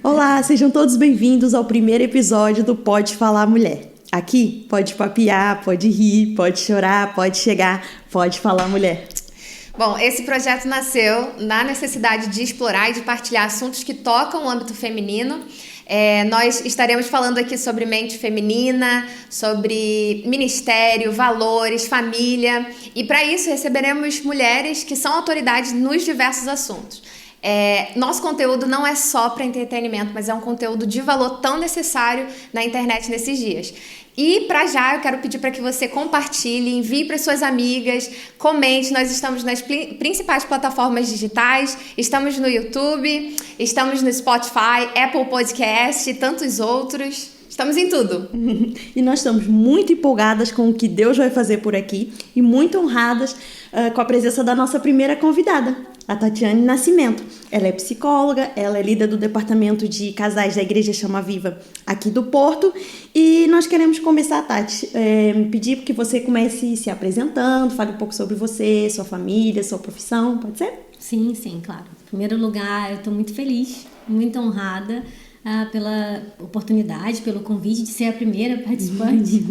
Olá, sejam todos bem-vindos ao primeiro episódio do Pode Falar Mulher. Aqui pode papiar, pode rir, pode chorar, pode chegar, pode falar mulher. Bom, esse projeto nasceu na necessidade de explorar e de partilhar assuntos que tocam o âmbito feminino. Nós estaremos falando aqui sobre mente feminina, sobre ministério, valores, família, e para isso receberemos mulheres que são autoridades nos diversos assuntos. Nosso conteúdo não é só para entretenimento, mas é um conteúdo de valor tão necessário na internet nesses dias. E para já eu quero pedir para que você compartilhe, envie para suas amigas, comente. Nós estamos nas principais plataformas digitais, estamos no YouTube, estamos no Spotify, Apple Podcast e tantos outros. Estamos em tudo. E nós estamos muito empolgadas com o que Deus vai fazer por aqui e muito honradas com a presença da nossa primeira convidada, a Tatiane Nascimento. Ela é psicóloga, ela é líder do departamento de casais da Igreja Chama Viva aqui do Porto. E nós queremos começar, Tati, pedir que você comece se apresentando, fale um pouco sobre você, sua família, sua profissão, pode ser? Sim, claro. Em primeiro lugar, eu estou muito feliz, muito honrada pela oportunidade, pelo convite de ser a primeira participante.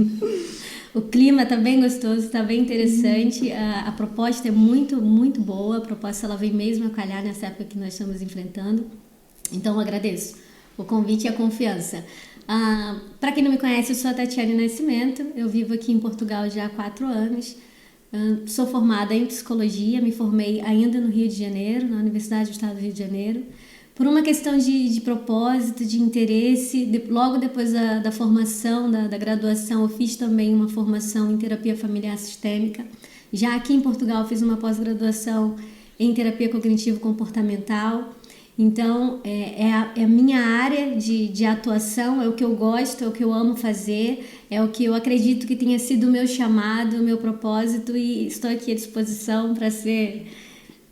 O clima está bem gostoso, está bem interessante, a proposta é muito, muito boa, a proposta ela vem mesmo a calhar nessa época que nós estamos enfrentando, então eu agradeço o convite e a confiança. Para quem não me conhece, eu sou a Tatiane Nascimento, eu vivo aqui em Portugal já há 4 anos, sou formada em psicologia, me formei ainda no Rio de Janeiro, na Universidade do Estado do Rio de Janeiro. Por uma questão de propósito, de interesse, logo depois da formação, da graduação, eu fiz também uma formação em terapia familiar sistêmica. Já aqui em Portugal fiz uma pós-graduação em terapia cognitivo-comportamental. Então, é a minha área de atuação, é o que eu gosto, é o que eu amo fazer, é o que eu acredito que tenha sido o meu chamado, o meu propósito, e estou aqui à disposição para ser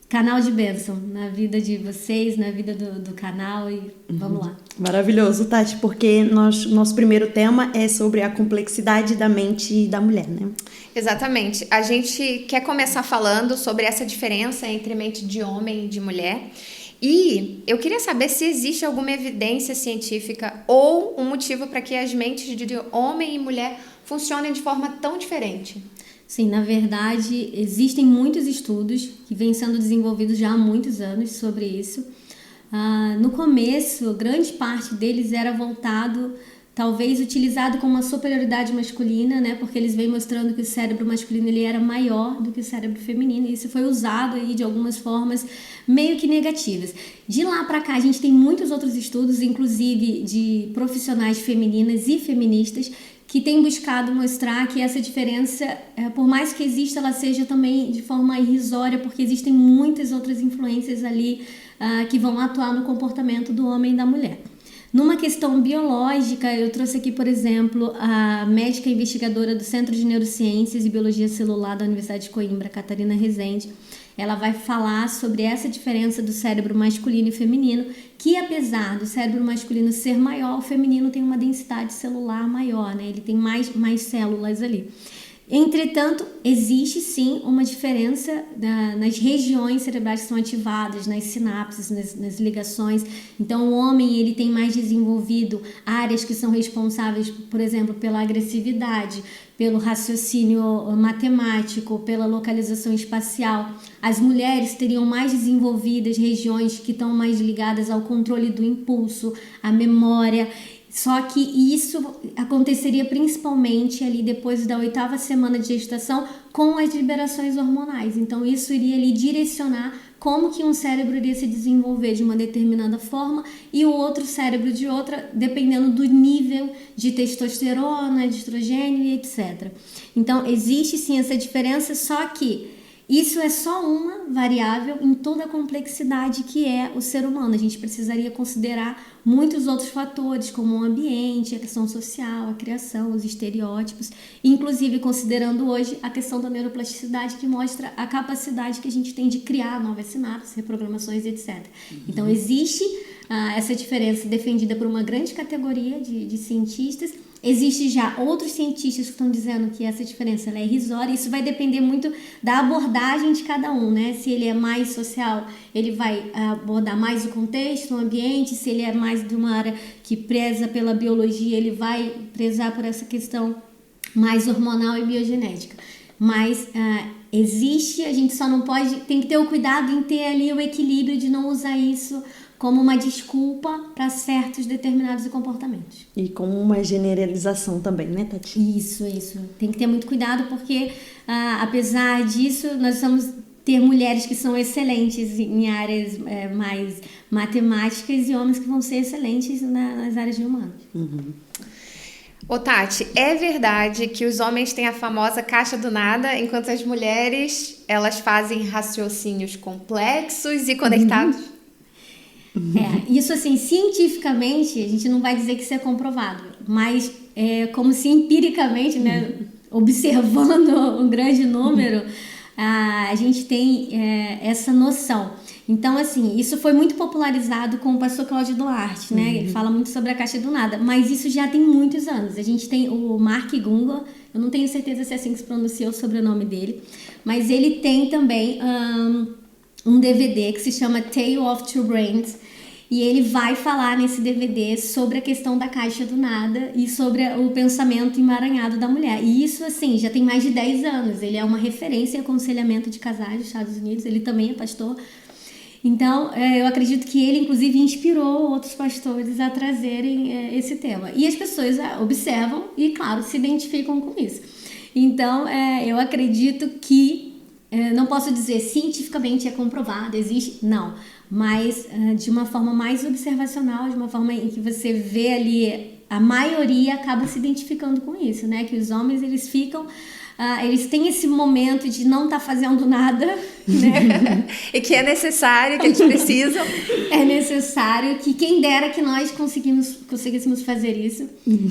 canal de bênção na vida de vocês, na vida do canal, e vamos lá. Maravilhoso, Tati, porque nosso primeiro tema é sobre a complexidade da mente da mulher, né? Exatamente. A gente quer começar falando sobre essa diferença entre mente de homem e de mulher. E eu queria saber se existe alguma evidência científica ou um motivo para que as mentes de homem e mulher funcionem de forma tão diferente. Sim, na verdade, existem muitos estudos que vêm sendo desenvolvidos já há muitos anos sobre isso. No começo, grande parte deles era voltado, talvez utilizado como uma superioridade masculina, né? Porque eles vêm mostrando que o cérebro masculino ele era maior do que o cérebro feminino, e isso foi usado aí de algumas formas meio que negativas. De lá para cá, a gente tem muitos outros estudos, inclusive de profissionais femininas e feministas, que tem buscado mostrar que essa diferença, por mais que exista, ela seja também de forma irrisória, porque existem muitas outras influências ali que vão atuar no comportamento do homem e da mulher. Numa questão biológica, eu trouxe aqui, por exemplo, a médica investigadora do Centro de Neurociências e Biologia Celular da Universidade de Coimbra, Catarina Rezende. Ela vai falar sobre essa diferença do cérebro masculino e feminino, que apesar do cérebro masculino ser maior, o feminino tem uma densidade celular maior, né? Ele tem mais células ali. Entretanto, existe sim uma diferença nas regiões cerebrais que são ativadas, nas sinapses, nas ligações. Então, o homem ele tem mais desenvolvido áreas que são responsáveis, por exemplo, pela agressividade, pelo raciocínio matemático, pela localização espacial. As mulheres teriam mais desenvolvidas regiões que estão mais ligadas ao controle do impulso, à memória. Só que isso aconteceria principalmente ali depois da 8ª semana de gestação com as liberações hormonais. Então isso iria ali direcionar como que um cérebro iria se desenvolver de uma determinada forma e o outro cérebro de outra, dependendo do nível de testosterona, de estrogênio e etc. Então existe sim essa diferença, só que isso é só uma variável em toda a complexidade que é o ser humano. A gente precisaria considerar muitos outros fatores, como o ambiente, a questão social, a criação, os estereótipos, inclusive considerando hoje a questão da neuroplasticidade, que mostra a capacidade que a gente tem de criar novas sinapses, reprogramações, etc. Então existe essa diferença defendida por uma grande categoria de cientistas, Existem já outros cientistas que estão dizendo que essa diferença ela é irrisória. Isso vai depender muito da abordagem de cada um, né? Se ele é mais social, ele vai abordar mais o contexto, o ambiente. Se ele é mais de uma área que preza pela biologia, ele vai prezar por essa questão mais hormonal e biogenética. Mas existe, a gente só não pode... Tem que ter o cuidado em ter ali o equilíbrio de não usar isso como uma desculpa para certos determinados comportamentos. E como uma generalização também, né, Tati? Isso. Tem que ter muito cuidado porque, apesar disso, nós vamos ter mulheres que são excelentes em áreas mais matemáticas e homens que vão ser excelentes nas áreas de humanos. Uhum. Ô Tati, é verdade que os homens têm a famosa caixa do nada, enquanto as mulheres, elas fazem raciocínios complexos e conectados? Isso assim, cientificamente, a gente não vai dizer que isso é comprovado, mas como se empiricamente, né, observando um grande número, a gente tem essa noção. Então, assim, isso foi muito popularizado com o pastor Cláudio Duarte, né? Ele fala muito sobre a caixa do nada, mas isso já tem muitos anos. A gente tem o Mark Gungor, eu não tenho certeza se é assim que se pronuncia o sobrenome dele, mas ele tem também um DVD que se chama Tale of Two Brains, e ele vai falar nesse DVD sobre a questão da caixa do nada e sobre o pensamento emaranhado da mulher. E isso, assim, já tem mais de 10 anos. Ele é uma referência em aconselhamento de casais dos Estados Unidos, ele também é pastor. Então, eu acredito que ele, inclusive, inspirou outros pastores a trazerem esse tema. E as pessoas observam e, claro, se identificam com isso. Então, eu acredito que, não posso dizer cientificamente é comprovado, existe, não. Mas de uma forma mais observacional, de uma forma em que você vê ali, a maioria acaba se identificando com isso, né? Que os homens, eles ficam... eles têm esse momento de não estar fazendo nada, né? E que é necessário, que eles precisam. É necessário, que quem dera que nós conseguíssemos fazer isso.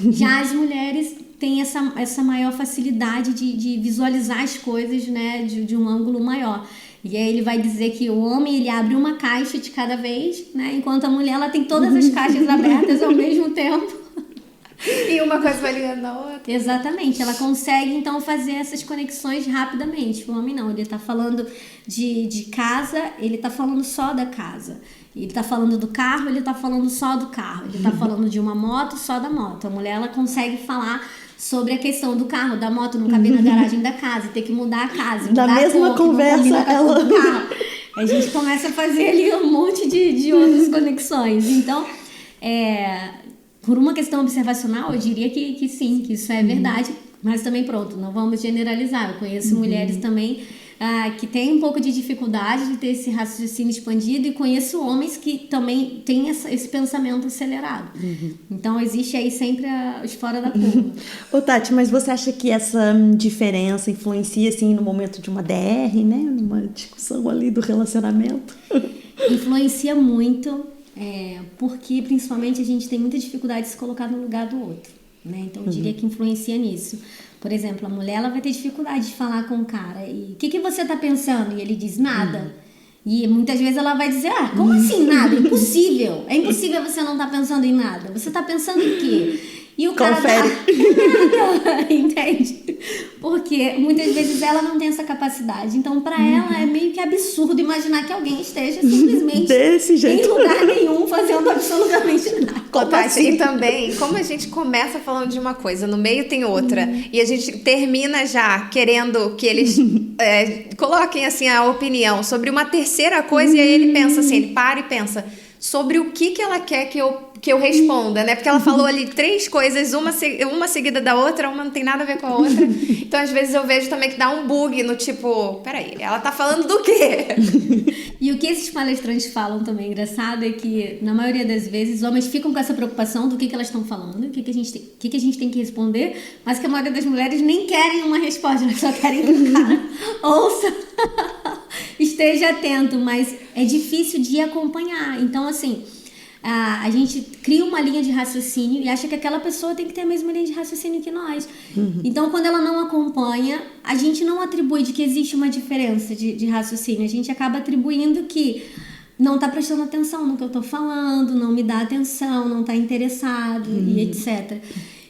Já as mulheres têm essa maior facilidade de visualizar as coisas, né? De um ângulo maior. E aí ele vai dizer que o homem, ele abre uma caixa de cada vez, né? Enquanto a mulher, ela tem todas as caixas abertas ao mesmo tempo. E uma coisa vai ligando na outra. Exatamente, ela consegue então fazer essas conexões rapidamente. O homem não, ele tá falando de casa, ele tá falando só da casa. Ele tá falando do carro, ele tá falando só do carro. Ele tá falando de uma moto, só da moto. A mulher, ela consegue falar sobre a questão do carro, da moto não caber na garagem da casa, ter que mudar a casa. Da mesma conversa, ela... A gente começa a fazer ali um monte de outras conexões. Então, por uma questão observacional, eu diria que sim, que isso é verdade, mas também pronto, não vamos generalizar. Eu conheço mulheres também que têm um pouco de dificuldade de ter esse raciocínio expandido e conheço homens que também têm esse pensamento acelerado. Então, existe aí sempre os fora da curva. Ô Tati, mas você acha que essa diferença influencia, assim, no momento de uma DR, né? Numa discussão ali do relacionamento? Influencia muito. Porque principalmente a gente tem muita dificuldade de se colocar no lugar do outro, né? Então eu diria que influencia nisso. Por exemplo, a mulher, ela vai ter dificuldade de falar com o cara e o que você tá pensando? E ele diz nada. E muitas vezes ela vai dizer, como assim nada? Impossível. É impossível você não tá pensando em nada. Você tá pensando em quê? E o cara entende? Porque muitas vezes ela não tem essa capacidade. Então, para ela, é meio que absurdo imaginar que alguém esteja simplesmente desse jeito, em lugar nenhum, fazendo absolutamente nada. E também, como a gente começa falando de uma coisa, no meio tem outra, e a gente termina já querendo que eles coloquem assim a opinião sobre uma terceira coisa, e aí ele pensa assim, ele para e pensa sobre o que ela quer que eu responda, né? Porque ela falou ali 3 coisas, uma seguida da outra, uma não tem nada a ver com a outra. Então, às vezes, eu vejo também que dá um bug no tipo, peraí, ela tá falando do quê? E o que esses palestrantes falam também, engraçado, é que, na maioria das vezes, os homens ficam com essa preocupação do que elas estão falando, o que a gente tem que responder, mas que a maioria das mulheres nem querem uma resposta, elas só querem que o cara ouça, esteja atento, mas é difícil de acompanhar. Então, assim, a gente cria uma linha de raciocínio e acha que aquela pessoa tem que ter a mesma linha de raciocínio que nós. Então, quando ela não acompanha, a gente não atribui de que existe uma diferença de raciocínio. A gente acaba atribuindo que não está prestando atenção no que eu estou falando, não me dá atenção, não está interessado e etc.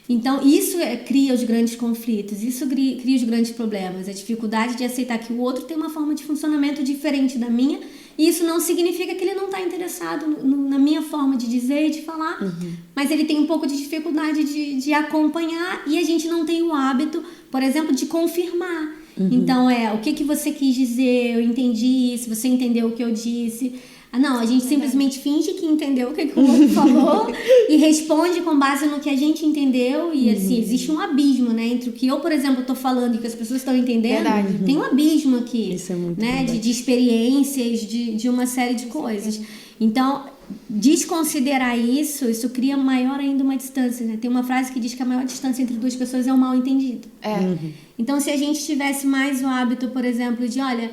Então, isso cria os grandes conflitos, isso cria os grandes problemas, a dificuldade de aceitar que o outro tem uma forma de funcionamento diferente da minha, e isso não significa que ele não está interessado na minha forma de dizer e de falar, mas ele tem um pouco de dificuldade de acompanhar, e a gente não tem o hábito, por exemplo, de confirmar. Então, o que você quis dizer, eu entendi isso, você entendeu o que eu disse. Não, a gente simplesmente finge que entendeu o que o outro falou e responde com base no que a gente entendeu. E assim, existe um abismo, né? Entre o que eu, por exemplo, estou falando e que as pessoas estão entendendo. Tem um abismo aqui, isso é muito né? De experiências, de uma série de coisas. Então, desconsiderar isso cria maior ainda uma distância, né? Tem uma frase que diz que a maior distância entre duas pessoas é o mal entendido. Então, se a gente tivesse mais o hábito, por exemplo, de, olha,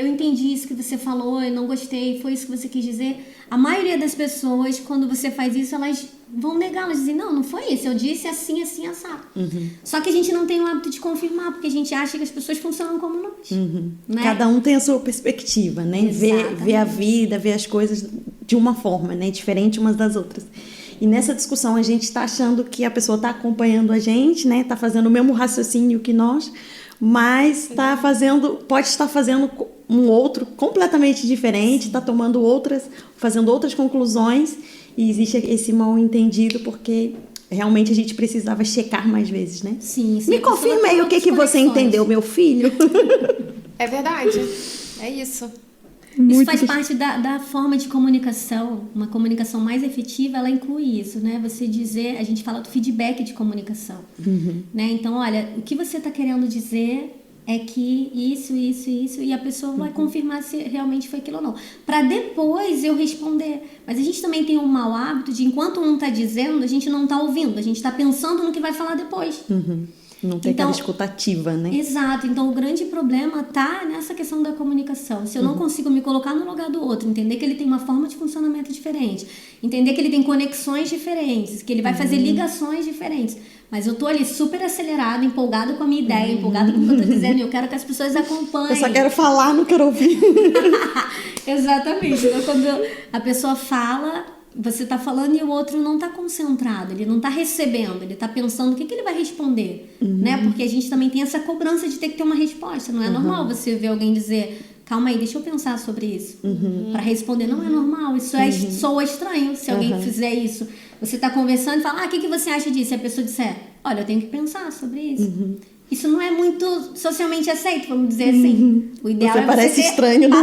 eu entendi isso que você falou, eu não gostei, foi isso que você quis dizer. A maioria das pessoas, quando você faz isso, elas vão negar, elas dizem, não foi isso, eu disse assim, assim, assado. Só que a gente não tem o hábito de confirmar, porque a gente acha que as pessoas funcionam como nós. Né? Cada um tem a sua perspectiva, né? Vê a vida, vê as coisas de uma forma, né? Diferente umas das outras. E nessa discussão a gente está achando que a pessoa está acompanhando a gente, né? Está fazendo o mesmo raciocínio que nós, mas pode estar fazendo um outro completamente diferente, está fazendo outras conclusões, e existe esse mal entendido porque realmente a gente precisava checar mais vezes, né? Sim. Me confirma aí o que você entendeu, meu filho. É verdade, é isso. Isso faz parte da forma de comunicação. Uma comunicação mais efetiva, ela inclui isso, né? Você dizer, a gente fala do feedback de comunicação, né? Então, olha, o que você está querendo dizer é que isso, e a pessoa vai confirmar se realmente foi aquilo ou não. Para depois eu responder. Mas a gente também tem um mau hábito de, enquanto um está dizendo, a gente não está ouvindo, a gente está pensando no que vai falar depois. Não tem aquela escutativa, né? Exato. Então, o grande problema está nessa questão da comunicação. Se eu não consigo me colocar no lugar do outro, entender que ele tem uma forma de funcionamento diferente, entender que ele tem conexões diferentes, que ele vai fazer ligações diferentes, mas eu tô ali super acelerada, empolgada com a minha ideia, empolgada com o que eu tô dizendo, e eu quero que as pessoas acompanhem. Eu só quero falar, não quero ouvir. Exatamente. Então, quando a pessoa fala, você tá falando e o outro não tá concentrado, ele não tá recebendo, ele tá pensando o que ele vai responder, né? Porque a gente também tem essa cobrança de ter que ter uma resposta. Não é normal você ver alguém dizer, calma aí, deixa eu pensar sobre isso. Para responder, não é normal, isso soa estranho se alguém fizer isso. Você tá conversando e fala, o que você acha disso? E a pessoa disser, olha, eu tenho que pensar sobre isso. Isso não é muito socialmente aceito, vamos dizer assim. O ideal você parece estranho, né?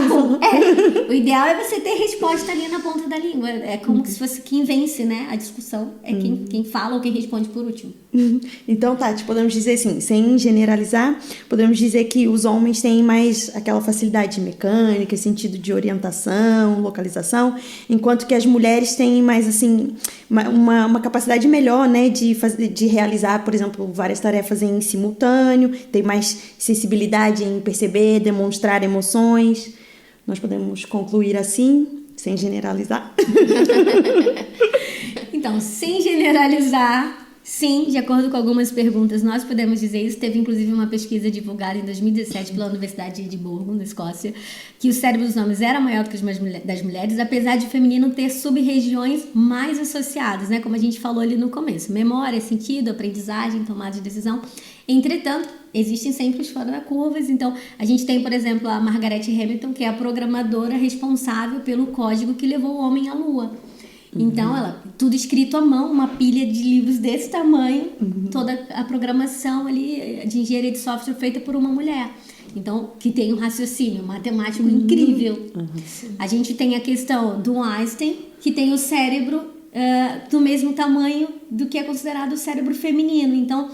O ideal é você ter resposta ali na ponta da língua. É como se fosse quem vence, né? A discussão é quem fala ou quem responde por último. Então, Tati, podemos dizer assim, sem generalizar, podemos dizer que os homens têm mais aquela facilidade mecânica, sentido de orientação, localização, enquanto que as mulheres têm mais, assim, uma capacidade melhor, né, de realizar, por exemplo, várias tarefas em simultâneo, tem mais sensibilidade em perceber, demonstrar emoções. Nós podemos concluir assim, sem generalizar? Então, sem generalizar, sim, de acordo com algumas perguntas, nós podemos dizer isso. Teve, inclusive, uma pesquisa divulgada em 2017 pela Universidade de Edimburgo, na Escócia, que o cérebro dos homens era maior do que o das mulheres, apesar de o feminino ter sub-regiões mais associadas, né? Como a gente falou ali no começo. Memória, sentido, aprendizagem, tomada de decisão. Entretanto, existem sempre os fora da curvas. Então, a gente tem, por exemplo, a Margaret Hamilton, que é a programadora responsável pelo código que levou o homem à Lua. Então, ela, tudo escrito à mão, uma pilha de livros desse tamanho, toda a programação ali de engenharia de software feita por uma mulher. Então, que tem um raciocínio matemático incrível. A gente tem a questão do Einstein, que tem o cérebro do mesmo tamanho do que é considerado o cérebro feminino. Então,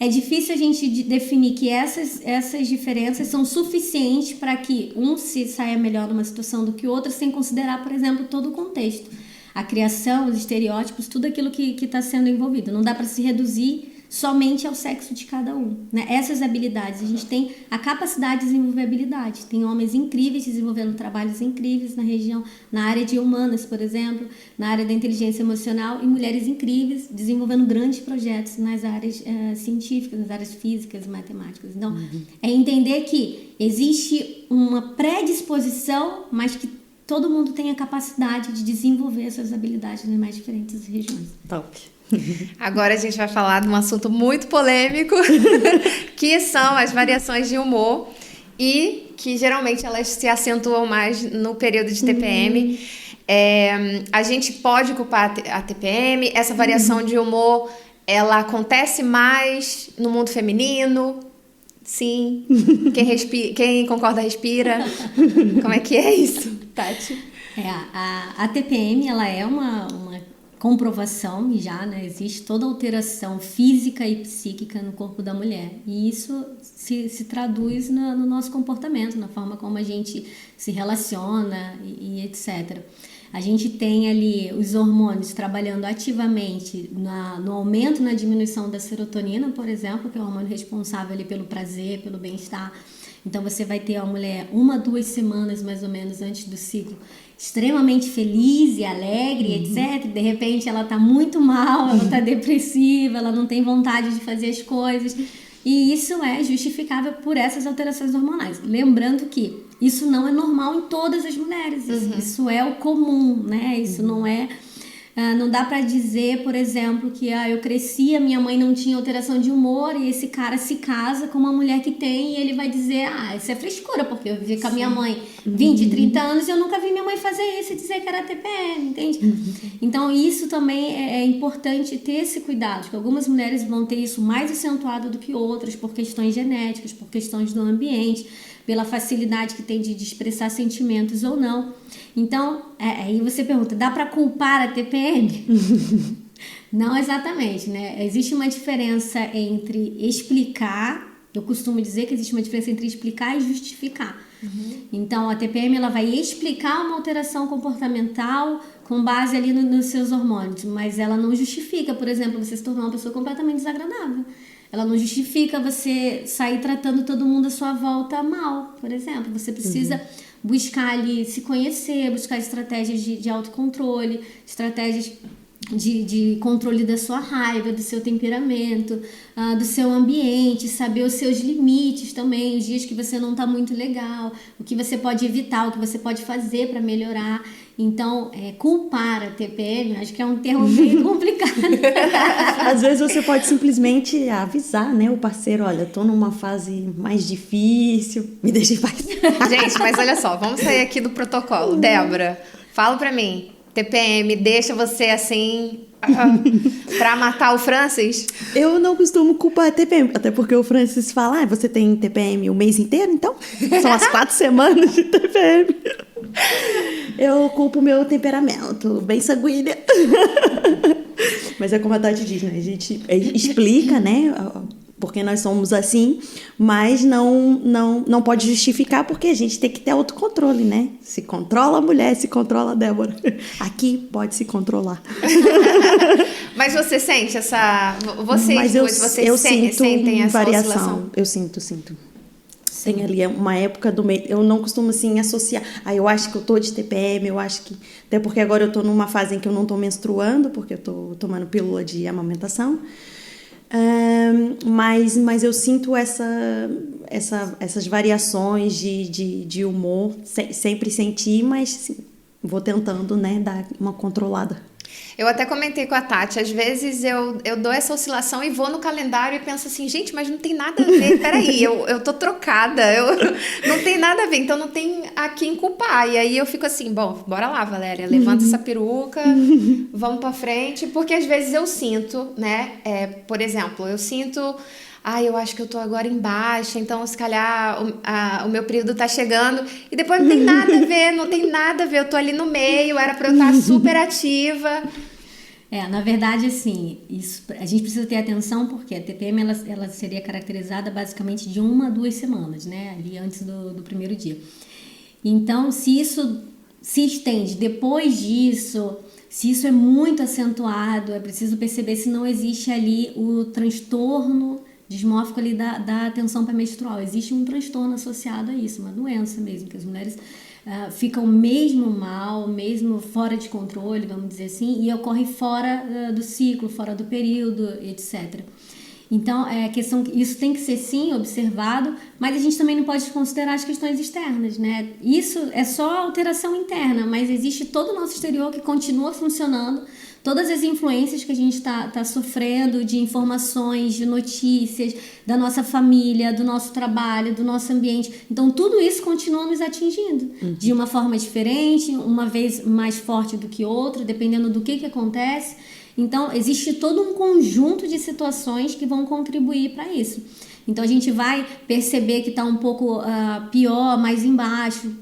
é difícil a gente definir que essas diferenças são suficientes para que um se saia melhor numa situação do que o outro, sem considerar, por exemplo, todo o contexto. A criação, os estereótipos, tudo aquilo que está sendo envolvido. Não dá para se reduzir somente ao sexo de cada um, né? Essas habilidades, a gente tem a capacidade de desenvolver habilidades. Tem homens incríveis desenvolvendo trabalhos incríveis na região, na área de humanas, por exemplo, na área da inteligência emocional, e mulheres incríveis desenvolvendo grandes projetos nas áreas científicas, nas áreas físicas e matemáticas. Então, é entender que existe uma predisposição, mas que todo mundo tem a capacidade de desenvolver essas habilidades nas mais diferentes regiões. Top. Agora a gente vai falar de um assunto muito polêmico, que são as variações de humor e que geralmente elas se acentuam mais no período de TPM. A gente pode culpar a TPM, essa variação de humor, ela acontece mais no mundo feminino? Sim. Quem concorda, respira. Como é que é isso, Tati? A TPM, ela é uma comprovação já, né? Existe toda alteração física e psíquica no corpo da mulher. E isso se traduz no nosso comportamento, na forma como a gente se relaciona e etc. A gente tem ali os hormônios trabalhando ativamente no aumento, na diminuição da serotonina, por exemplo, que é o hormônio responsável ali pelo prazer, pelo bem-estar. Então você vai ter uma mulher 1-2 semanas mais ou menos antes do ciclo extremamente feliz e alegre, etc. De repente ela tá muito mal, ela tá depressiva, ela não tem vontade de fazer as coisas. E isso é justificável por essas alterações hormonais. Lembrando que isso não é normal em todas as mulheres. Isso é o comum, né? Isso não é... não dá pra dizer, por exemplo, que eu cresci, a minha mãe não tinha alteração de humor e esse cara se casa com uma mulher que tem e ele vai dizer, isso é frescura, porque eu vivi com a minha mãe 20, 30 anos e eu nunca vi minha mãe fazer isso e dizer que era TPM, entende? Então isso também é importante ter esse cuidado, porque algumas mulheres vão ter isso mais acentuado do que outras por questões genéticas, por questões do ambiente, pela facilidade que tem de expressar sentimentos ou não. Então, aí você pergunta, dá para culpar a TPM? Não exatamente, né? Existe uma diferença entre explicar, eu costumo dizer que existe uma diferença entre explicar e justificar. Então, a TPM ela vai explicar uma alteração comportamental com base ali nos seus hormônios, mas ela não justifica, por exemplo, você se tornar uma pessoa completamente desagradável. Ela não justifica você sair tratando todo mundo à sua volta mal, por exemplo. Você precisa buscar ali se conhecer, buscar estratégias de autocontrole, estratégias de controle da sua raiva, do seu temperamento, do seu ambiente, saber os seus limites também, os dias que você não está muito legal, o que você pode evitar, o que você pode fazer para melhorar. Então, culpar a TPM, acho que é um termo meio complicado. Às vezes você pode simplesmente avisar, né, o parceiro, olha, tô numa fase mais difícil, me deixa em paz. Gente, mas olha só, vamos sair aqui do protocolo. Débora, fala pra mim, TPM deixa você assim pra matar o Francis? Eu não costumo culpar a TPM, até porque o Francis fala, você tem TPM o mês inteiro, então? São as 4 semanas de TPM. Eu culpo o meu temperamento, bem sanguínea. Mas é como a Tati diz, né? A gente explica, né? Porque nós somos assim, mas não pode justificar porque a gente tem que ter autocontrole, né? Se controla a mulher, se controla a Débora. Aqui pode se controlar. Mas você sente essa... Vocês sentem essa variação. oscilação? Eu sinto. Tem ali uma época do mês, eu não costumo assim associar, eu acho que eu tô de TPM, eu acho que, até porque agora eu tô numa fase em que eu não tô menstruando, porque eu tô tomando pílula de amamentação, mas eu sinto essas variações de humor, sempre senti, mas assim, vou tentando, né, dar uma controlada. Eu até comentei com a Tati, às vezes eu dou essa oscilação e vou no calendário e penso assim, gente, mas não tem nada a ver, peraí, eu tô trocada, não tem nada a ver, então não tem a quem culpar. E aí eu fico assim, bom, bora lá, Valéria, levanta essa peruca, vamos pra frente, porque às vezes eu sinto, né, por exemplo, eu sinto... eu acho que eu tô agora em baixa, então se calhar o meu período tá chegando e depois não tem nada a ver, eu tô ali no meio, era pra eu estar super ativa. Na verdade, assim, isso, a gente precisa ter atenção porque a TPM ela seria caracterizada basicamente de 1-2 semanas, né, ali antes do primeiro dia. Então, se isso se estende depois disso, se isso é muito acentuado, é preciso perceber se não existe ali o transtorno dismórfico ali da tensão pré-menstrual. Existe um transtorno associado a isso, uma doença mesmo, que as mulheres ficam mesmo mal, mesmo fora de controle, vamos dizer assim, e ocorre fora do ciclo, fora do período, etc. Então, isso tem que ser sim observado, mas a gente também não pode considerar as questões externas, né? Isso é só alteração interna, mas existe todo o nosso exterior que continua funcionando, todas as influências que a gente tá sofrendo de informações, de notícias, da nossa família, do nosso trabalho, do nosso ambiente. Então, tudo isso continua nos atingindo de uma forma diferente, uma vez mais forte do que outra, dependendo do que acontece. Então, existe todo um conjunto de situações que vão contribuir para isso. Então, a gente vai perceber que está um pouco pior, mais embaixo,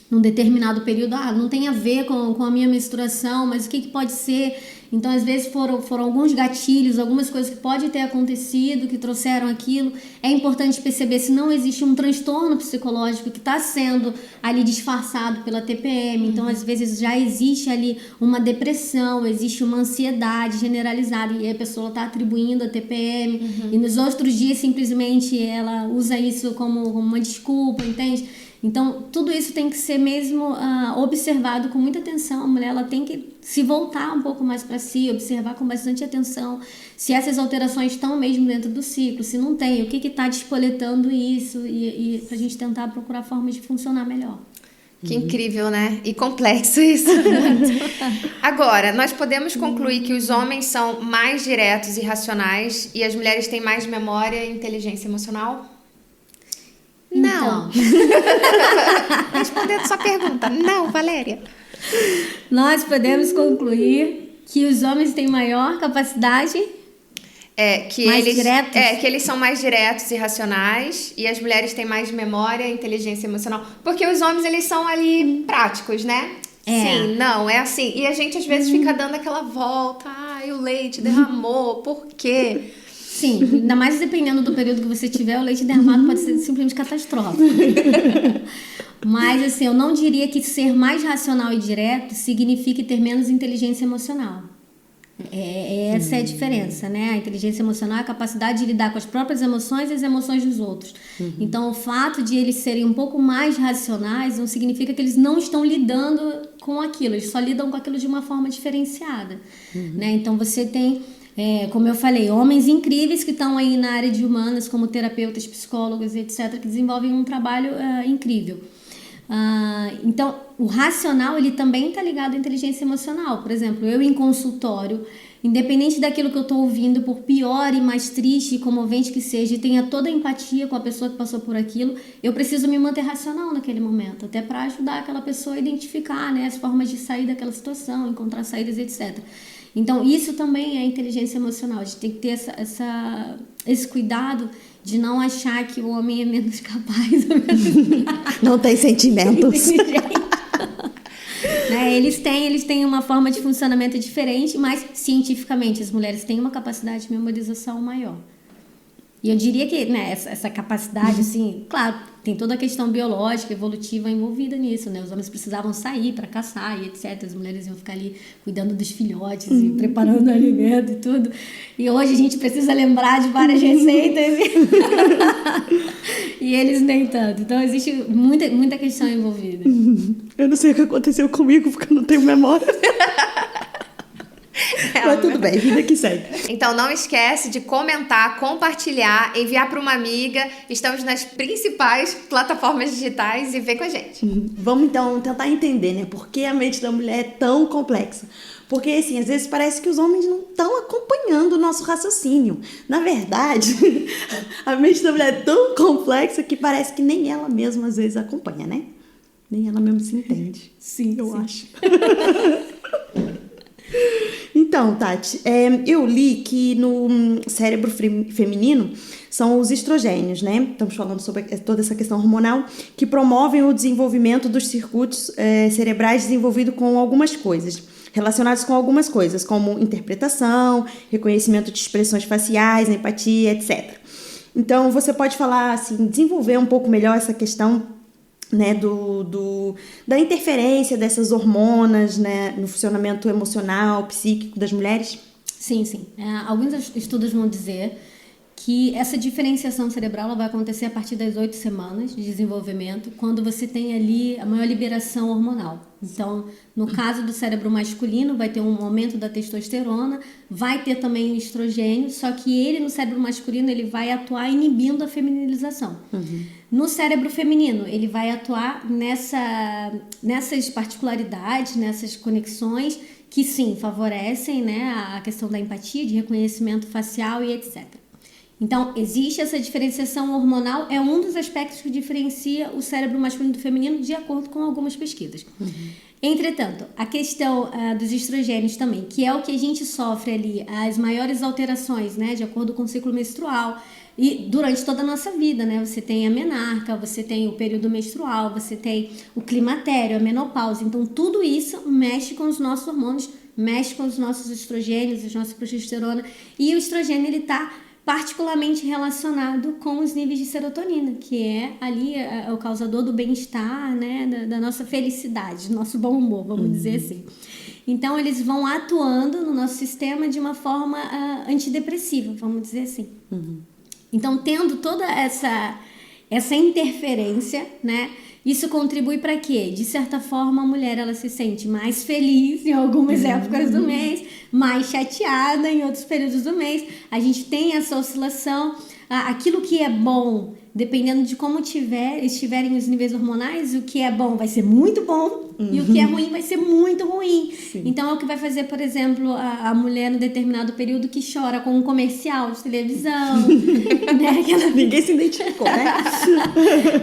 num determinado período. Não tem a ver com a minha menstruação, mas o que pode ser? Então, às vezes, foram alguns gatilhos, algumas coisas que podem ter acontecido, que trouxeram aquilo. É importante perceber se não existe um transtorno psicológico que está sendo ali disfarçado pela TPM. Então, às vezes, já existe ali uma depressão, existe uma ansiedade generalizada e a pessoa está atribuindo a TPM. E nos outros dias, simplesmente, ela usa isso como uma desculpa, entende? Então, tudo isso tem que ser mesmo observado com muita atenção. A mulher ela tem que se voltar um pouco mais para si, observar com bastante atenção se essas alterações estão mesmo dentro do ciclo, se não tem, o que está despoletando isso e para a gente tentar procurar formas de funcionar melhor. Que incrível, né? E complexo isso. Agora, nós podemos concluir que os homens são mais diretos e racionais e as mulheres têm mais memória e inteligência emocional? Não. Respondendo sua pergunta, não, Valéria. Nós podemos concluir que os homens têm maior capacidade que eles são mais diretos e racionais e as mulheres têm mais memória e inteligência emocional. Porque os homens, eles são ali práticos, né? Sim, não, é assim. E a gente às vezes fica dando aquela volta. O leite derramou, por quê? Sim, ainda mais dependendo do período que você tiver, o leite derramado pode ser simplesmente catastrófico. Mas, assim, eu não diria que ser mais racional e direto signifique ter menos inteligência emocional. Essa é a diferença, né? A inteligência emocional é a capacidade de lidar com as próprias emoções e as emoções dos outros. Então, o fato de eles serem um pouco mais racionais não significa que eles não estão lidando com aquilo, eles só lidam com aquilo de uma forma diferenciada, né? Então, você tem... como eu falei, homens incríveis que estão aí na área de humanas, como terapeutas, psicólogos, etc., que desenvolvem um trabalho incrível. Então, o racional, ele também está ligado à inteligência emocional. Por exemplo, eu em consultório, independente daquilo que eu estou ouvindo, por pior e mais triste e comovente que seja, e tenha toda a empatia com a pessoa que passou por aquilo, eu preciso me manter racional naquele momento, até para ajudar aquela pessoa a identificar, né, as formas de sair daquela situação, encontrar saídas, etc. Então, isso também é inteligência emocional. A gente tem que ter esse cuidado de não achar que o homem é menos capaz. Não tem sentimentos. Né? Eles têm uma forma de funcionamento diferente, mas cientificamente as mulheres têm uma capacidade de memorização maior. E eu diria que, né, essa capacidade, assim, claro, tem toda a questão biológica, evolutiva envolvida nisso, né? Os homens precisavam sair para caçar e etc. As mulheres iam ficar ali cuidando dos filhotes e preparando o alimento e tudo. E hoje a gente precisa lembrar de várias receitas e eles nem tanto. Então existe muita questão envolvida. Eu não sei o que aconteceu comigo porque eu não tenho memória. Mas tudo bem, vida que segue. Então não esquece de comentar, compartilhar, enviar para uma amiga. Estamos nas principais plataformas digitais e vem com a gente. Vamos então tentar entender, né? Por que a mente da mulher é tão complexa? Porque, assim, às vezes parece que os homens não estão acompanhando o nosso raciocínio. Na verdade, a mente da mulher é tão complexa que parece que nem ela mesma às vezes acompanha, né? Nem ela mesma se entende. Sim, eu acho. Então, Tati, eu li que no cérebro feminino são os estrogênios, né? Estamos falando sobre toda essa questão hormonal que promovem o desenvolvimento dos circuitos cerebrais desenvolvidos com algumas coisas, relacionados com algumas coisas, como interpretação, reconhecimento de expressões faciais, empatia, etc. Então, você pode falar, assim, desenvolver um pouco melhor essa questão, né, da interferência dessas hormonas, né, no funcionamento emocional, psíquico das mulheres? Sim. Alguns estudos vão dizer que essa diferenciação cerebral ela vai acontecer a partir das 8 semanas de desenvolvimento, quando você tem ali a maior liberação hormonal. Então, no caso do cérebro masculino, vai ter um aumento da testosterona, vai ter também o estrogênio, só que ele, no cérebro masculino, ele vai atuar inibindo a feminilização. No cérebro feminino, ele vai atuar nessas particularidades, nessas conexões, que sim, favorecem, né, a questão da empatia, de reconhecimento facial e etc. Então, existe essa diferenciação hormonal, é um dos aspectos que diferencia o cérebro masculino do feminino, de acordo com algumas pesquisas. Entretanto, a questão dos estrogênios também, que é o que a gente sofre ali, as maiores alterações, né, de acordo com o ciclo menstrual, e durante toda a nossa vida, né, você tem a menarca, você tem o período menstrual, você tem o climatério, a menopausa, então tudo isso mexe com os nossos hormônios, mexe com os nossos estrogênios, a nossa progesterona, e o estrogênio, ele está particularmente relacionado com os níveis de serotonina, que é ali o causador do bem-estar, né, da nossa felicidade, do nosso bom humor, vamos dizer assim. Então, eles vão atuando no nosso sistema de uma forma antidepressiva, vamos dizer assim. Então, tendo toda essa interferência, né, isso contribui para quê? De certa forma, a mulher ela se sente mais feliz em algumas épocas do mês, mais chateada em outros períodos do mês. A gente tem essa oscilação. Aquilo que é bom, dependendo de como estiverem os níveis hormonais, o que é bom vai ser muito bom e o que é ruim vai ser muito ruim. Sim. Então, é o que vai fazer, por exemplo, a mulher no determinado período que chora com um comercial de televisão. Né? Ninguém se identificou, né?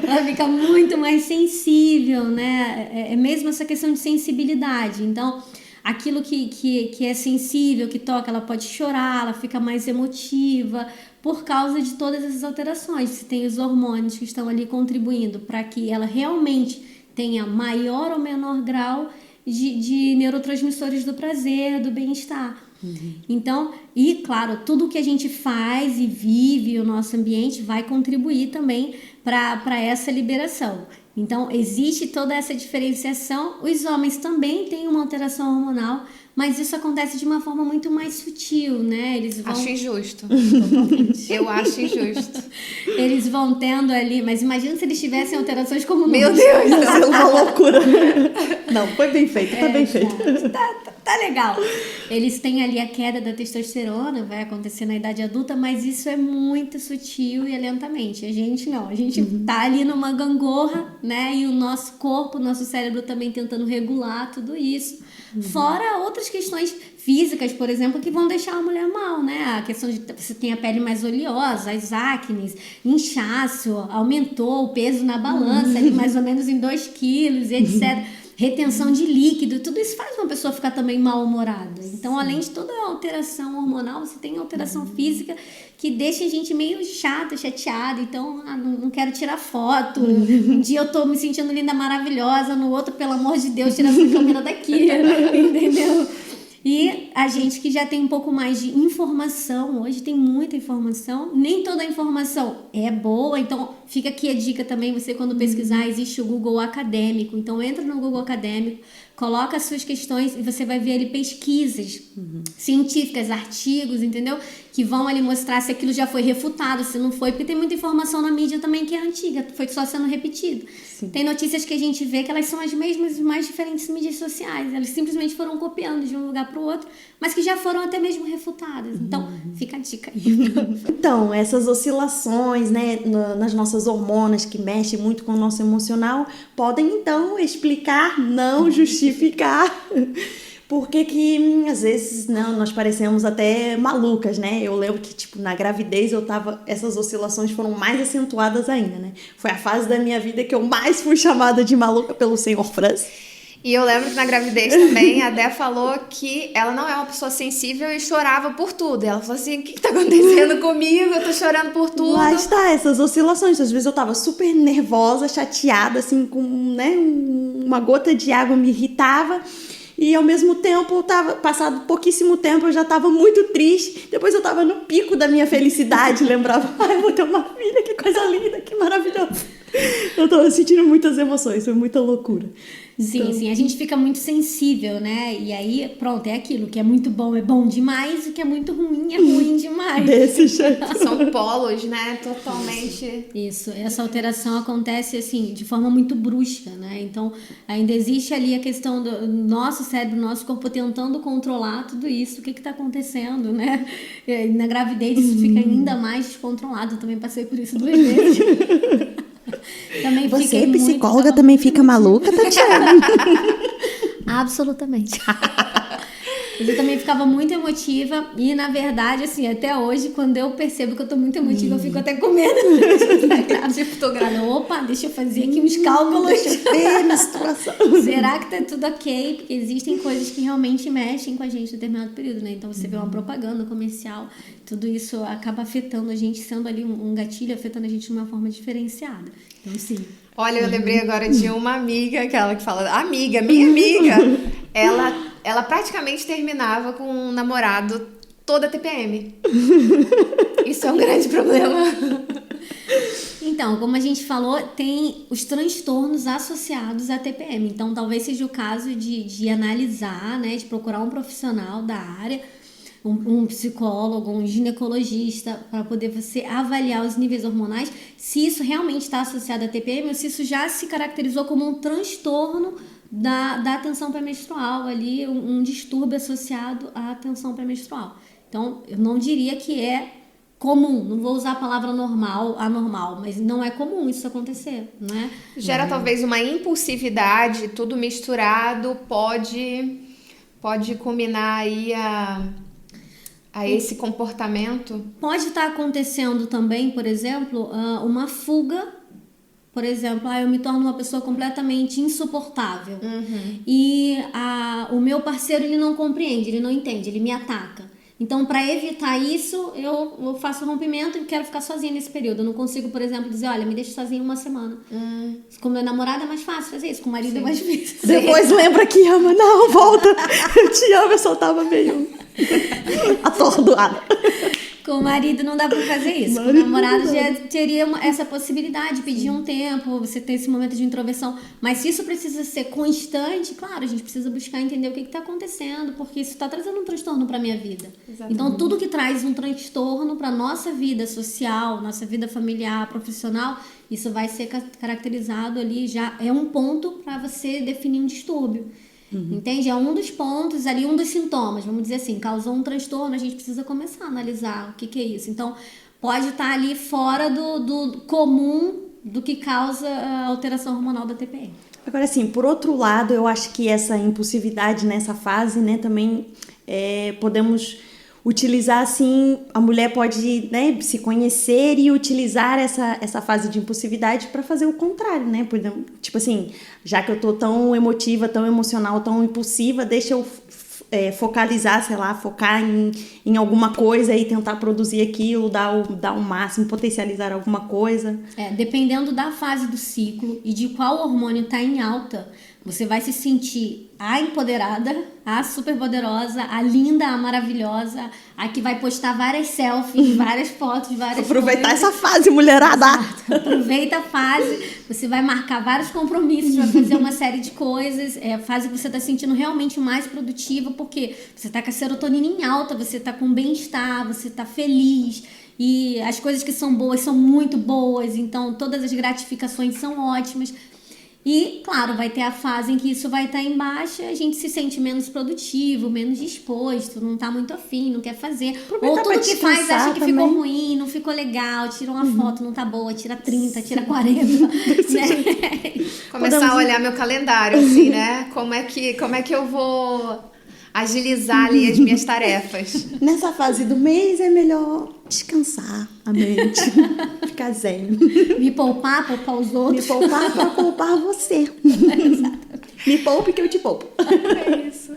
Ela fica muito mais sensível, né? É mesmo essa questão de sensibilidade. Então, aquilo que é sensível, que toca, ela pode chorar, ela fica mais emotiva, por causa de todas essas alterações. Você tem os hormônios que estão ali contribuindo para que ela realmente tenha maior ou menor grau de neurotransmissores do prazer, do bem-estar. Então, e claro, tudo que a gente faz e vive, o nosso ambiente, vai contribuir também para essa liberação. Então, existe toda essa diferenciação. Os homens também têm uma alteração hormonal, mas isso acontece de uma forma muito mais sutil, né? Eles vão... Acho injusto. Eu acho injusto. Eles vão tendo ali... Mas imagina se eles tivessem alterações como Meu nós. Deus! Ia ser uma loucura. Não, foi bem feito, tá bem feito. Tá legal. Eles têm ali a queda da testosterona, vai acontecer na idade adulta, mas isso é muito sutil e lentamente. A gente não. A gente tá ali numa gangorra, né? E o nosso corpo, o nosso cérebro também tentando regular tudo isso. Fora outras questões físicas, por exemplo, que vão deixar a mulher mal, né? A questão de você tem a pele mais oleosa, as acnes, inchaço, aumentou o peso na balança, ali mais ou menos em 2 quilos, etc. Retenção de líquido, tudo isso faz uma pessoa ficar também mal-humorada. Então, além de toda a alteração hormonal, você tem a alteração física que deixa a gente meio chata, chateada. Então, não quero tirar foto. Um dia eu tô me sentindo linda, maravilhosa, no outro, pelo amor de Deus, tira essa câmera daqui, entendeu? E a gente que já tem um pouco mais de informação, hoje tem muita informação, nem toda a informação é boa, então fica aqui a dica também, você quando pesquisar, existe o Google Acadêmico, então entra no Google Acadêmico, coloca as suas questões e você vai ver ali pesquisas científicas, artigos, entendeu? Que vão ali mostrar se aquilo já foi refutado, se não foi, porque tem muita informação na mídia também que é antiga, foi só sendo repetido. Sim. Tem notícias que a gente vê que elas são as mesmas, mais diferentes mídias sociais, elas simplesmente foram copiando de um lugar para o outro, mas que já foram até mesmo refutadas. Então, fica a dica aí. Então, essas oscilações, né, nas nossas hormonas que mexem muito com o nosso emocional, podem então explicar, não justificar porque que às vezes não, nós parecemos até malucas, né? Eu lembro que tipo na gravidez essas oscilações foram mais acentuadas ainda, né? Foi a fase da minha vida que eu mais fui chamada de maluca pelo Senhor Franz. E eu lembro que na gravidez também a Dé falou que ela não é uma pessoa sensível e chorava por tudo. Ela falou assim, o que tá acontecendo comigo? Eu tô chorando por tudo. Lá está, essas oscilações. Às vezes eu tava super nervosa, chateada, assim, com, né, uma gota de água me irritava. E ao mesmo tempo, passado pouquíssimo tempo, eu já estava muito triste. Depois eu estava no pico da minha felicidade, lembrava, ai, vou ter uma filha, que coisa linda, que maravilhosa. Eu tô sentindo muitas emoções, foi muita loucura. Sim, Então, sim, a gente fica muito sensível, né? E aí, pronto, é aquilo, o que é muito bom é bom demais, o que é muito ruim é ruim demais. desse jeito. São polos, né? Totalmente. Isso, essa alteração acontece assim, de forma muito brusca, né? Então, ainda existe ali a questão do nosso cérebro, nosso corpo tentando controlar tudo isso, o que está acontecendo, né? E na gravidez isso fica ainda mais descontrolado, eu também passei por isso 2 vezes. Também Você, fiquei muito, psicóloga, tava também muito fica emotiva. maluca, Tatiana? Absolutamente. Mas eu também ficava muito emotiva e, na verdade, assim, até hoje, quando eu percebo que eu tô muito emotiva, eu fico até com medo. Tipo, tô grávida. Opa, deixa eu fazer aqui uns cálculos. Deixa eu ver minha situação. Será que tá tudo ok? Porque existem coisas que realmente mexem com a gente em determinado período, né? Então, você vê uma propaganda comercial, tudo isso acaba afetando a gente, sendo ali um gatilho, afetando a gente de uma forma diferenciada. Então, sim. Olha, eu lembrei agora de uma amiga, aquela que fala, amiga, minha amiga. Ela praticamente terminava com um namorado toda TPM. Isso é um grande problema. Então, como a gente falou, tem os transtornos associados à TPM. Então, talvez seja o caso de analisar, né, de procurar um profissional da área, um psicólogo, um ginecologista, para poder você avaliar os níveis hormonais, se isso realmente está associado à TPM ou se isso já se caracterizou como um transtorno da tensão pré-menstrual ali, um distúrbio associado à tensão pré-menstrual. Então, eu não diria que é comum, não vou usar a palavra normal, anormal, mas não é comum isso acontecer, né? Gera talvez uma impulsividade, tudo misturado, pode combinar aí a esse comportamento. Pode estar acontecendo também, por exemplo, uma fuga. Por exemplo, eu me torno uma pessoa completamente insuportável. E o meu parceiro, ele não compreende, ele não entende, ele me ataca. Então, para evitar isso, eu faço rompimento e quero ficar sozinha nesse período. Eu não consigo, por exemplo, dizer, olha, me deixa sozinha uma semana. Com meu namorado é mais fácil fazer isso, com o marido é mais difícil. Depois lembra que ama. Não, volta. Eu te amo, eu só tava meio atordoada. Com o marido não dá pra fazer isso. Com o namorado já teria essa possibilidade de pedir um tempo, você ter esse momento de introversão. Mas se isso precisa ser constante, claro, a gente precisa buscar entender o que está acontecendo, porque isso está trazendo um transtorno para minha vida. Exatamente. Então, tudo que traz um transtorno para nossa vida social, nossa vida familiar, profissional, isso vai ser caracterizado ali, já é um ponto para você definir um distúrbio. Entende? É um dos pontos ali, um dos sintomas, vamos dizer assim, causou um transtorno, a gente precisa começar a analisar o que é isso. Então, pode estar ali fora do comum do que causa a alteração hormonal da TPM. Agora, assim, por outro lado, eu acho que essa impulsividade nessa fase, né, também podemos utilizar, assim, a mulher pode, né, se conhecer e utilizar essa fase de impulsividade para fazer o contrário, né? Tipo assim, já que eu tô tão emotiva, tão emocional, tão impulsiva, deixa eu focalizar, sei lá, focar em alguma coisa e tentar produzir aquilo, dar o máximo, potencializar alguma coisa. Dependendo da fase do ciclo e de qual hormônio tá em alta, você vai se sentir a empoderada, a super poderosa, a linda, a maravilhosa, a que vai postar várias selfies, várias fotos, várias aproveitar coisas. essa fase, mulherada! Exato. Aproveita a fase, você vai marcar vários compromissos, vai fazer uma série de coisas, a fase que você está sentindo realmente mais produtiva, porque você está com a serotonina em alta, você está com bem-estar, você está feliz, e as coisas que são boas são muito boas, então todas as gratificações são ótimas. E, claro, vai ter a fase em que isso vai estar em baixa, a gente se sente menos produtivo, menos disposto, não tá muito afim, não quer fazer. Ou tudo que faz acha que também ficou ruim, não ficou legal, tira uma foto, não tá boa, tira 30, tira 40. Né? Começar a olhar meu calendário, assim, né? Como é que eu vou agilizar ali as minhas tarefas? Nessa fase do mês é melhor descansar a mente, ficar zen. Me poupar os outros. Me poupar pra poupar você. Me poupe que eu te poupo. É isso.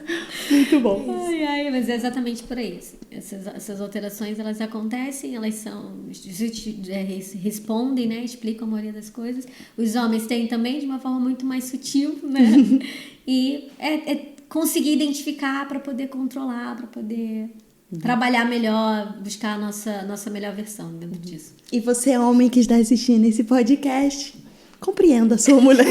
Muito bom. Mas é exatamente por aí. Essas alterações, elas acontecem, elas são respondem, né? Explicam a maioria das coisas. Os homens têm também de uma forma muito mais sutil, né? E conseguir identificar para poder controlar, para poder trabalhar melhor, buscar a nossa melhor versão dentro disso. E você, homem que está assistindo esse podcast, Compreenda a sua mulher.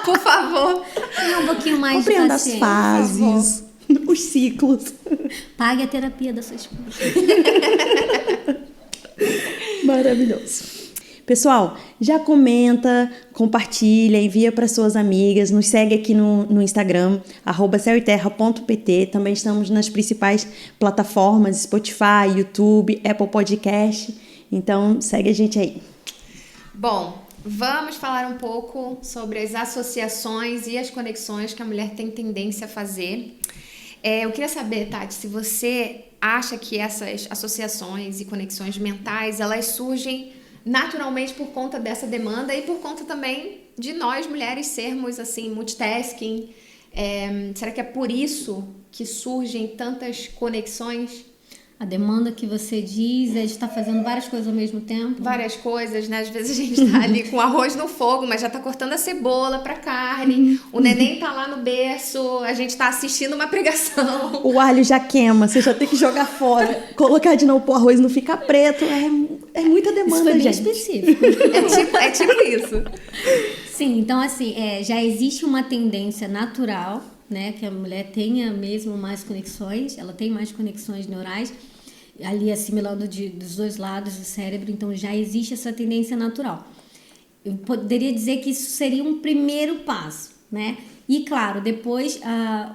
Por favor. Tenha um pouquinho mais de Compreenda as paciência. fases, os ciclos. Pague a terapia da sua esposa. Maravilhoso. Pessoal, já comenta, compartilha, envia para suas amigas, nos segue aqui no Instagram, @céueterra.pt. Também estamos nas principais plataformas, Spotify, YouTube, Apple Podcast. Então, segue a gente aí. Bom, vamos falar um pouco sobre as associações e as conexões que a mulher tem tendência a fazer. Eu queria saber, Tati, se você acha que essas associações e conexões mentais, elas surgem naturalmente por conta dessa demanda e por conta também de nós, mulheres, sermos, assim, multitasking. Será que é por isso que surgem tantas conexões? A demanda que você diz é de estar fazendo várias coisas ao mesmo tempo. Várias coisas, né? Às vezes a gente tá ali com arroz no fogo, mas já tá cortando a cebola pra carne. O neném tá lá no berço, a gente tá assistindo uma pregação. O alho já queima, você já tem que jogar fora. Colocar de novo pro arroz não ficar preto. É muita demanda, Isso foi bem gente. específico. É tipo isso. Sim, então assim, já existe uma tendência natural, né, que a mulher tenha mesmo mais conexões, ela tem mais conexões neurais, ali assimilando dos dois lados do cérebro, então já existe essa tendência natural. Eu poderia dizer que isso seria um primeiro passo, né? E claro, depois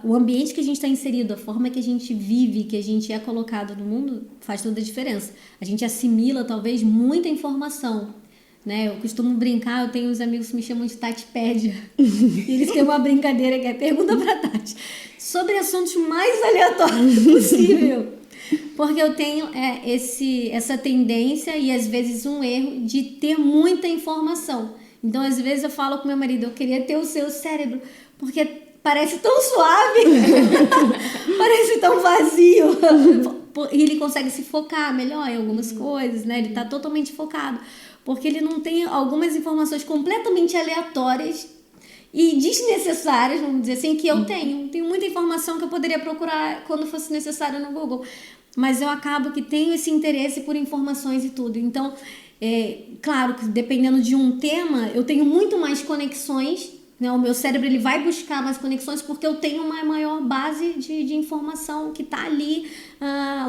o ambiente que a gente está inserido, a forma que a gente vive, que a gente é colocado no mundo, faz toda a diferença. A gente assimila talvez muita informação, né? Eu costumo brincar, eu tenho uns amigos que me chamam de Tatipédia. E eles têm uma brincadeira que é pergunta pra Tati sobre assuntos mais aleatórios possível. Porque eu tenho essa tendência e às vezes um erro de ter muita informação. Então às vezes eu falo com meu marido, eu queria ter o seu cérebro, porque parece tão suave, parece tão vazio. E ele consegue se focar melhor em algumas coisas, né? Ele tá totalmente focado. Porque ele não tem algumas informações completamente aleatórias e desnecessárias, vamos dizer assim, que eu tenho. Tenho muita informação que eu poderia procurar quando fosse necessário no Google. Mas eu acabo que tenho esse interesse por informações e tudo. Então, claro que dependendo de um tema, eu tenho muito mais conexões, né? O meu cérebro ele vai buscar mais conexões porque eu tenho uma maior base de informação que está ali,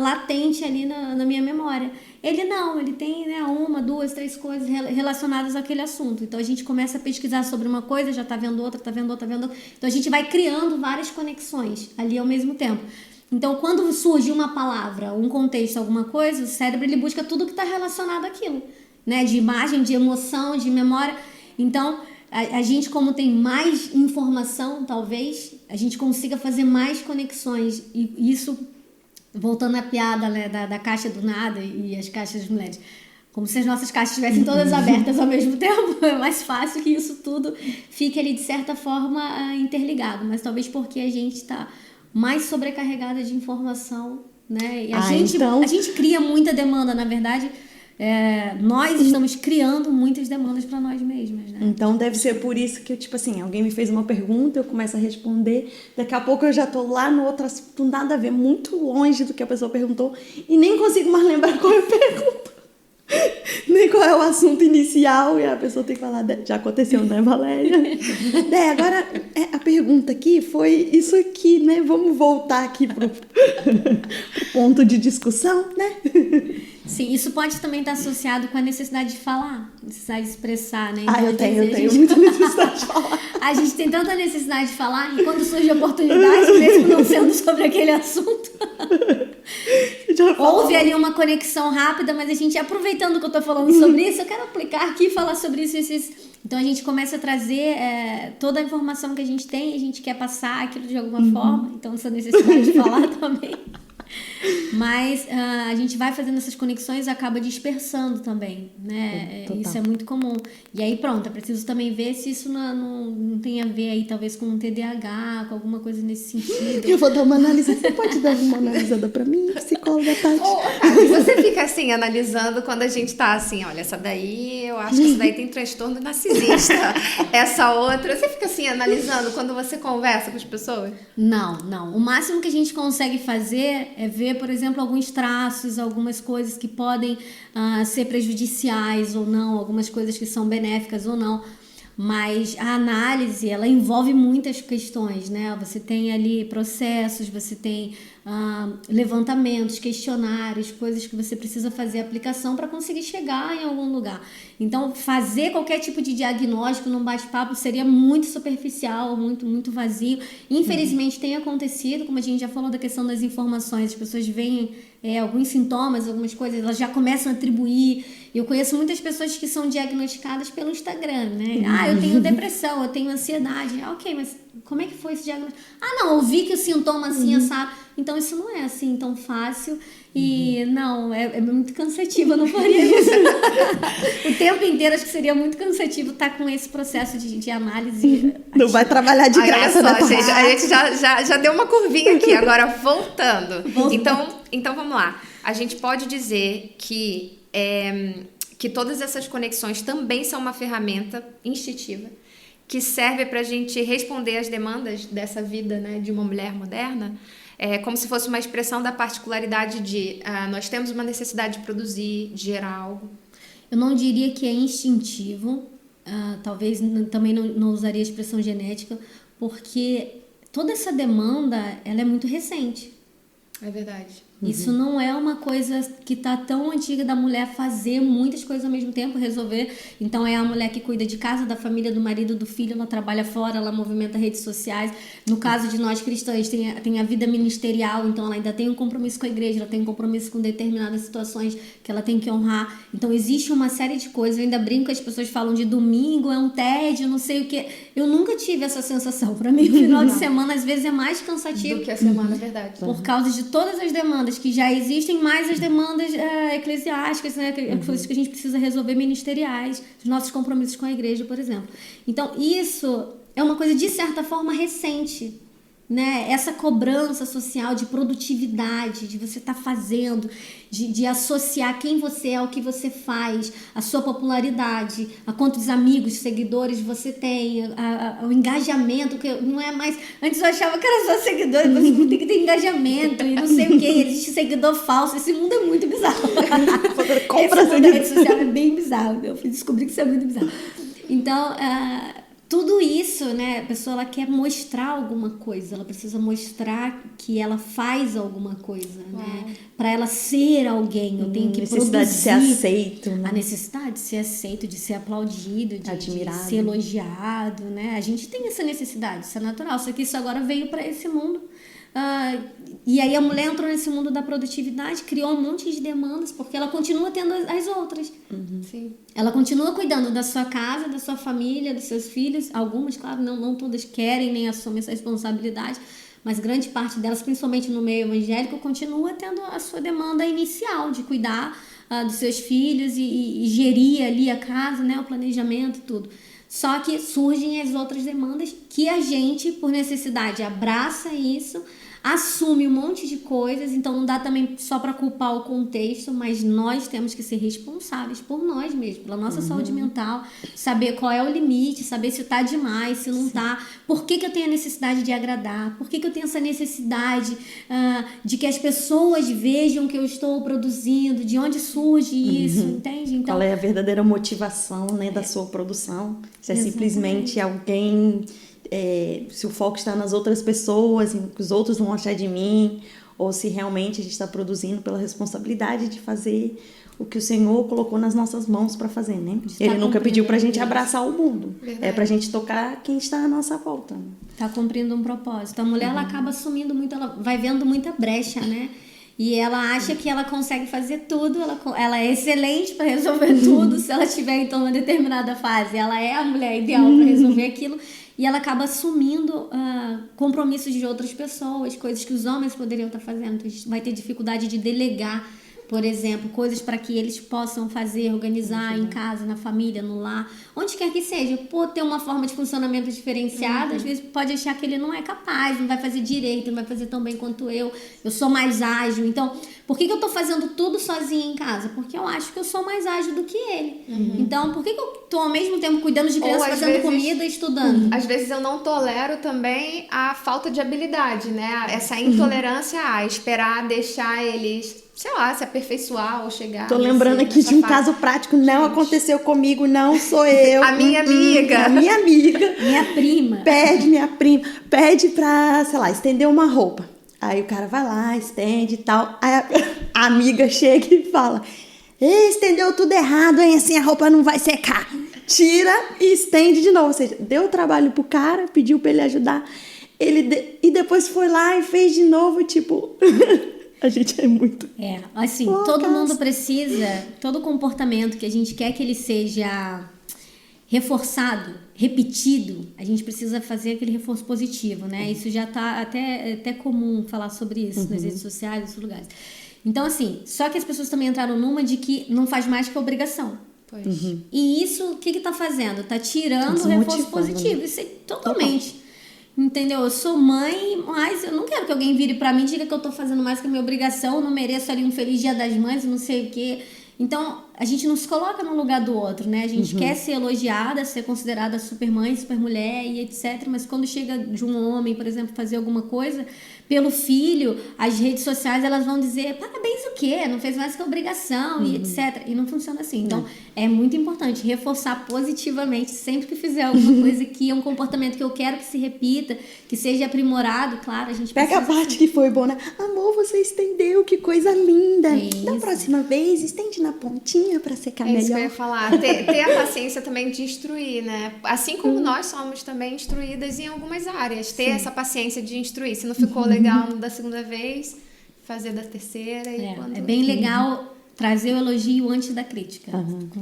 latente ali na minha memória. Ele não, ele tem, né, 1, 2, 3 coisas relacionadas àquele assunto. Então a gente começa a pesquisar sobre uma coisa, já está vendo outra, está vendo outra, está vendo outra. Então a gente vai criando várias conexões ali ao mesmo tempo. Então quando surge uma palavra, um contexto, alguma coisa, o cérebro ele busca tudo que está relacionado àquilo, né? De imagem, de emoção, de memória. Então a gente, como tem mais informação, talvez a gente consiga fazer mais conexões. E isso, voltando à piada, né, da caixa do nada e as caixas das mulheres, como se as nossas caixas estivessem todas abertas ao mesmo tempo, é mais fácil que isso tudo fique ali de certa forma interligado, mas talvez porque a gente está mais sobrecarregada de informação, né? E a gente cria muita demanda, na verdade. Nós estamos criando muitas demandas para nós mesmas, né? Então deve ser por isso que, tipo assim, alguém me fez uma pergunta, eu começo a responder, daqui a pouco eu já tô lá no outro assunto, nada a ver, muito longe do que a pessoa perguntou e nem consigo mais lembrar qual é a pergunta, nem qual é o assunto inicial, e a pessoa tem que falar, já aconteceu, né, Valéria? Agora a pergunta aqui foi isso aqui, né? Vamos voltar aqui pro ponto de discussão, né? Sim, isso pode também estar associado com a necessidade de falar, necessidade de expressar, né? Então, eu tenho muita necessidade de falar. A gente tem tanta necessidade de falar e quando surge a oportunidade, mesmo não sendo sobre aquele assunto, houve ali uma conexão rápida, mas a gente, aproveitando que eu tô falando sobre isso, eu quero aplicar aqui e falar sobre isso. Então a gente começa a trazer toda a informação que a gente tem, a gente quer passar aquilo de alguma forma, então essa necessidade de falar também. Mas a gente vai fazendo essas conexões e acaba dispersando também, né? Isso é muito comum. E aí pronto, é preciso também ver se isso não tem a ver aí talvez com um TDAH, com alguma coisa nesse sentido. Eu vou dar uma análise, você pode dar uma analisada pra mim, psicóloga Tati? Você fica assim, analisando quando a gente tá assim, olha, essa daí, eu acho que essa daí tem transtorno narcisista, essa outra, você fica assim, analisando quando você conversa com as pessoas? Não. O máximo que a gente consegue fazer é ver, por exemplo, alguns traços, algumas coisas que podem ser prejudiciais ou não, algumas coisas que são benéficas ou não. Mas a análise, ela envolve muitas questões, né? Você tem ali processos, você tem levantamentos, questionários, coisas que você precisa fazer aplicação para conseguir chegar em algum lugar. Então, fazer qualquer tipo de diagnóstico num bate-papo seria muito superficial, muito vazio. Infelizmente, tem acontecido, como a gente já falou da questão das informações, as pessoas veem alguns sintomas, algumas coisas, elas já começam a atribuir. Eu conheço muitas pessoas que são diagnosticadas pelo Instagram, né? Eu tenho depressão, eu tenho ansiedade. Ok, mas como é que foi esse diagnóstico? Não, eu vi que o sintoma assim, sabe? Então, isso não é assim tão fácil e não, é muito cansativo, eu não faria isso. O tempo inteiro acho que seria muito cansativo estar com esse processo de análise. Não vai trabalhar de graça, olha só, né? gente, a gente já deu uma curvinha aqui, agora voltando. Então vamos lá. A gente pode dizer que todas essas conexões também são uma ferramenta instintiva que serve para a gente responder às demandas dessa vida, né, de uma mulher moderna, como se fosse uma expressão da particularidade de nós temos uma necessidade de produzir, de gerar algo. Eu não diria que é instintivo, talvez também não usaria a expressão genética, porque toda essa demanda ela é muito recente. É verdade. Isso não é uma coisa que tá tão antiga da mulher fazer muitas coisas ao mesmo tempo, resolver. Então é a mulher que cuida de casa, da família, do marido, do filho, ela trabalha fora, ela movimenta redes sociais. No caso de nós cristãs, tem a vida ministerial, então ela ainda tem um compromisso com a igreja, ela tem um compromisso com determinadas situações que ela tem que honrar. Então existe uma série de coisas. Eu ainda brinco, as pessoas falam de domingo, é um tédio, não sei o que. Eu nunca tive essa sensação. Para mim, o final de semana às vezes é mais cansativo do que a semana, é verdade. Por causa de todas as demandas que já existem, mais as demandas eclesiásticas, né? Coisas que a gente precisa resolver, ministeriais, os nossos compromissos com a igreja, por exemplo. Então, isso é uma coisa, de certa forma, recente, né? Essa cobrança social de produtividade, de você estar fazendo, de associar quem você é ao que você faz, a sua popularidade, a quantos amigos, seguidores você tem, o engajamento, que não é mais... Antes eu achava que era só seguidor, mas você tem que ter engajamento e não sei o que, existe seguidor falso, esse mundo é muito bizarro. Esse mundo da rede social é bem bizarro, eu descobri que isso é muito bizarro. Então, tudo isso, né, a pessoa ela quer mostrar alguma coisa, ela precisa mostrar que ela faz alguma coisa, né? Para ela ser alguém, eu tenho que necessidade produzir. De ser aceito, né? A necessidade de ser aceito, de ser aplaudido, de ser elogiado, né? A gente tem essa necessidade, isso é natural, só que isso agora veio para esse mundo. E aí a mulher entrou nesse mundo da produtividade, criou um monte de demandas, porque ela continua tendo as outras. Sim. Ela continua cuidando da sua casa, da sua família, dos seus filhos. Algumas, claro, não todas querem nem assumem essa responsabilidade, mas grande parte delas, principalmente no meio evangélico, continua tendo a sua demanda inicial de cuidar dos seus filhos e gerir ali a casa, né, o planejamento e tudo. Só que surgem as outras demandas que a gente, por necessidade, abraça isso, assume um monte de coisas, então não dá também só para culpar o contexto, mas nós temos que ser responsáveis por nós mesmos, pela nossa saúde mental, saber qual é o limite, saber se tá demais, se não tá, por que eu tenho a necessidade de agradar, por que eu tenho essa necessidade de que as pessoas vejam o que eu estou produzindo, de onde surge isso, entende? Então, qual é a verdadeira motivação, né, da sua produção? Se é simplesmente alguém... se o foco está nas outras pessoas, em que os outros vão achar de mim, ou se realmente a gente está produzindo pela responsabilidade de fazer o que o Senhor colocou nas nossas mãos para fazer, né? Ele nunca pediu para a gente abraçar o mundo. Verdade. É para a gente tocar quem está à nossa volta. Está cumprindo um propósito. A mulher ela acaba assumindo muito, ela vai vendo muita brecha, né? E ela acha que ela consegue fazer tudo, ela é excelente para resolver tudo. Se ela tiver, então, uma determinada fase, ela é a mulher ideal para resolver aquilo. E ela acaba assumindo compromissos de outras pessoas, coisas que os homens poderiam estar fazendo. A gente vai ter dificuldade de delegar, por exemplo, coisas para que eles possam fazer, organizar em casa, na família, no lar, onde quer que seja. Por ter uma forma de funcionamento diferenciada, às vezes pode achar que ele não é capaz, não vai fazer direito, não vai fazer tão bem quanto eu sou mais ágil. Então, por que eu estou fazendo tudo sozinha em casa? Porque eu acho que eu sou mais ágil do que ele. Então, por que eu estou ao mesmo tempo cuidando de criança, fazendo comida e estudando? Às vezes eu não tolero também a falta de habilidade, né? Essa intolerância a esperar, deixar eles sei lá, se aperfeiçoar ou chegar. Tô lembrando aqui de um caso prático, não aconteceu comigo, não sou eu. A minha amiga. A minha amiga. Minha prima. Pede pra, sei lá, estender uma roupa. Aí o cara vai lá, estende e tal. Aí a amiga chega e fala: estendeu tudo errado, hein? Assim a roupa não vai secar. Tira e estende de novo. Ou seja, deu trabalho pro cara, pediu pra ele ajudar. E depois foi lá e fez de novo, tipo... A gente é muito... assim, todo mundo precisa... Todo comportamento que a gente quer que ele seja reforçado, repetido, a gente precisa fazer aquele reforço positivo, né? Isso já tá até comum falar sobre isso nas redes sociais, em outros lugares. Então, assim, só que as pessoas também entraram numa de que não faz mais que obrigação. Pois. E isso, o que tá fazendo? Tá tirando o reforço positivo. Isso é totalmente... Entendeu? Eu sou mãe, mas eu não quero que alguém vire pra mim e diga que eu tô fazendo mais que a minha obrigação, eu não mereço ali um feliz dia das mães, não sei o quê. Então, a gente não se coloca no lugar do outro, né? A gente quer ser elogiada, ser considerada super mãe, super mulher e etc. Mas quando chega de um homem, por exemplo, fazer alguma coisa pelo filho, as redes sociais elas vão dizer: parabéns o quê? Não fez mais que obrigação e etc. E não funciona assim. Então, é muito importante reforçar positivamente sempre que fizer alguma coisa que é um comportamento que eu quero que se repita, que seja aprimorado. Claro, a gente pega a parte que foi boa, né? Amor, você estendeu, que coisa linda. Da próxima vez, estende na pontinha pra secar melhor. Isso que eu ia falar. Ter a paciência também de instruir, né? Assim como nós somos também instruídas em algumas áreas. Ter essa paciência de instruir. Se não ficou legal da segunda vez, fazer da terceira. É bem legal trazer o elogio antes da crítica.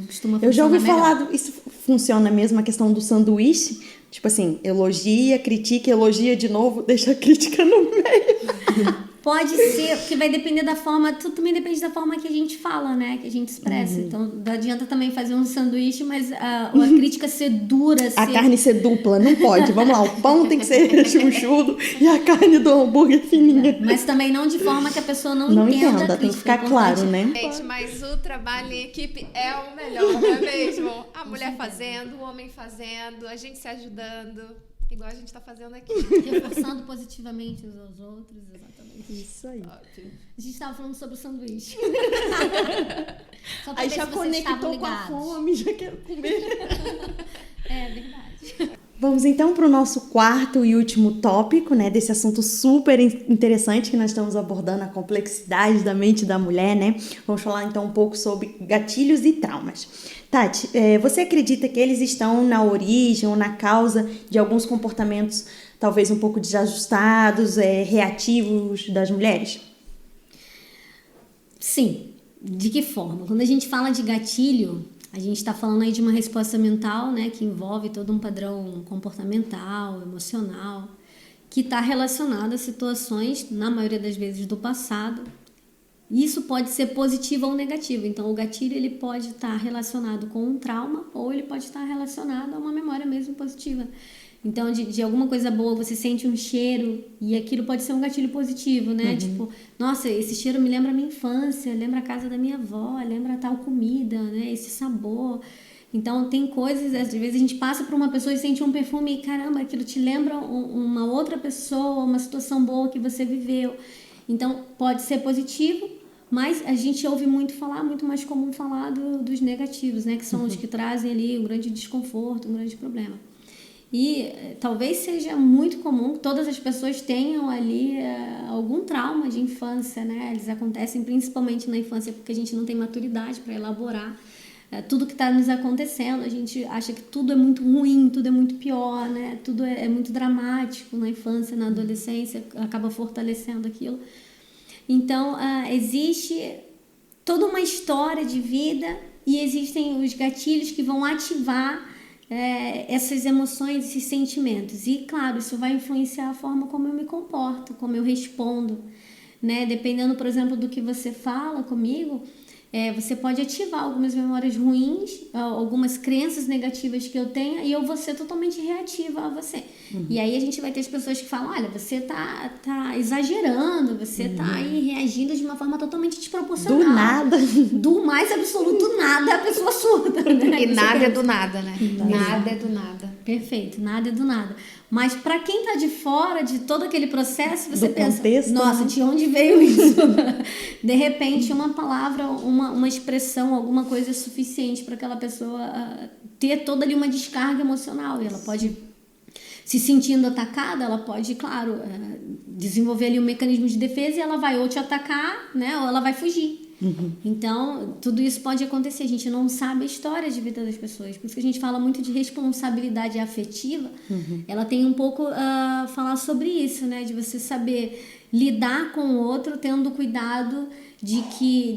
Costuma eu já ouvi melhor. falar, isso funciona mesmo, a questão do sanduíche. Tipo assim, elogia, critica, elogia de novo, deixa a crítica no meio. Pode ser, porque vai depender da forma, tudo também depende da forma que a gente fala, né? Que a gente expressa. Então, não adianta também fazer um sanduíche, mas a crítica ser dura. A carne ser dupla, não pode. Vamos lá, o pão tem que ser chunchudo e a carne do hambúrguer fininha. Mas também não de forma que a pessoa não entenda a crítica. Tem que ficar claro, né? Gente, mas o trabalho em equipe é o melhor, não é mesmo? A mulher fazendo, o homem fazendo, a gente se ajudando. Igual a gente tá fazendo aqui. Reforçando positivamente uns aos outros, exatamente. Isso aí. Ótimo. A gente tava falando sobre o sanduíche. Aí já conectou com a fome, já quero comer. É verdade. Vamos então para o nosso quarto e último tópico, né, desse assunto super interessante que nós estamos abordando, a complexidade da mente da mulher, né? Vamos falar então um pouco sobre gatilhos e traumas. Tati, você acredita que eles estão na origem ou na causa de alguns comportamentos talvez um pouco desajustados, reativos das mulheres? Sim. De que forma? Quando a gente fala de gatilho, a gente está falando aí de uma resposta mental, né, que envolve todo um padrão comportamental, emocional, que está relacionado a situações, na maioria das vezes, do passado. Isso pode ser positivo ou negativo. Então, o gatilho ele pode estar relacionado com um trauma ou ele pode estar relacionado a uma memória mesmo positiva. Então, de alguma coisa boa, você sente um cheiro e aquilo pode ser um gatilho positivo, né? Tipo, nossa, esse cheiro me lembra a minha infância, lembra a casa da minha avó, lembra tal comida, né? Esse sabor. Então, tem coisas, às vezes a gente passa por uma pessoa e sente um perfume e, caramba, aquilo te lembra uma outra pessoa, uma situação boa que você viveu. Então, pode ser positivo, mas a gente ouve muito mais comum falar dos negativos, né? Que são os que trazem ali um grande desconforto, um grande problema. E talvez seja muito comum que todas as pessoas tenham ali algum trauma de infância, né? Eles acontecem principalmente na infância porque a gente não tem maturidade para elaborar tudo que está nos acontecendo. A gente acha que tudo é muito ruim, tudo é muito pior, né? Tudo é muito dramático na infância, na adolescência, acaba fortalecendo aquilo. Então, existe toda uma história de vida e existem os gatilhos que vão ativar essas emoções, esses sentimentos. E, claro, isso vai influenciar a forma como eu me comporto, como eu respondo, né? Dependendo, por exemplo, do que você fala comigo, você pode ativar algumas memórias ruins, algumas crenças negativas que eu tenha, e eu vou ser totalmente reativa a você. E aí a gente vai ter as pessoas que falam, olha, você tá exagerando, você tá aí reagindo de uma forma totalmente desproporcional. Do nada. mais absoluto nada é a pessoa surda, né? E nada é do nada, né? Nada é do nada. Perfeito, nada é do nada. Mas para quem tá de fora de todo aquele processo, você Do pensa, contexto, nossa, né? de onde veio isso? De repente, uma palavra, uma expressão, alguma coisa é suficiente para aquela pessoa ter toda ali uma descarga emocional. E ela pode, se sentindo atacada, ela pode, claro, desenvolver ali um mecanismo de defesa e ela vai ou te atacar, né, ou ela vai fugir. Então, tudo isso pode acontecer. A gente não sabe a história de vida das pessoas. Por isso que a gente fala muito de responsabilidade afetiva. Ela tem um pouco a falar sobre isso, né? De você saber lidar com o outro, tendo cuidado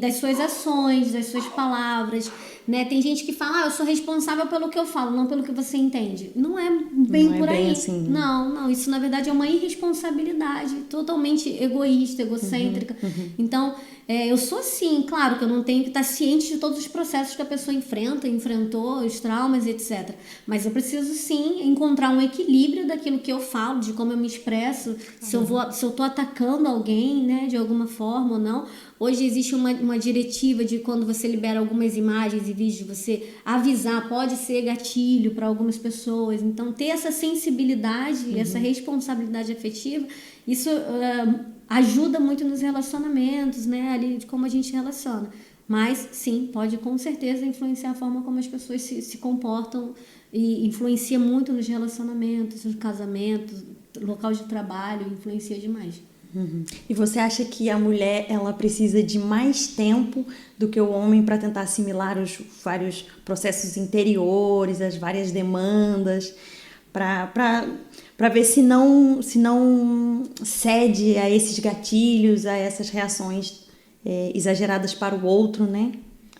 das suas ações, das suas palavras, né? Tem gente que fala, eu sou responsável pelo que eu falo, não pelo que você entende. Não é bem Não é por aí. bem assim. Não, isso na verdade é uma irresponsabilidade totalmente egoísta, egocêntrica. Então, eu sou sim, claro que eu não tenho que estar ciente de todos os processos que a pessoa enfrentou, os traumas, etc. Mas eu preciso sim encontrar um equilíbrio daquilo que eu falo, de como eu me expresso, se eu tô atacando alguém, né, de alguma forma ou não. Hoje existe uma diretiva de quando você libera algumas imagens e vídeos, você avisar, pode ser gatilho para algumas pessoas. Então, ter essa sensibilidade, essa responsabilidade afetiva, isso ajuda muito nos relacionamentos, né? Ali de como a gente relaciona. Mas, sim, pode com certeza influenciar a forma como as pessoas se comportam e influencia muito nos relacionamentos, nos casamentos, local de trabalho, influencia demais. E você acha que a mulher ela precisa de mais tempo do que o homem para tentar assimilar os vários processos interiores, as várias demandas, para ver se não cede a esses gatilhos, a essas reações exageradas para o outro, né?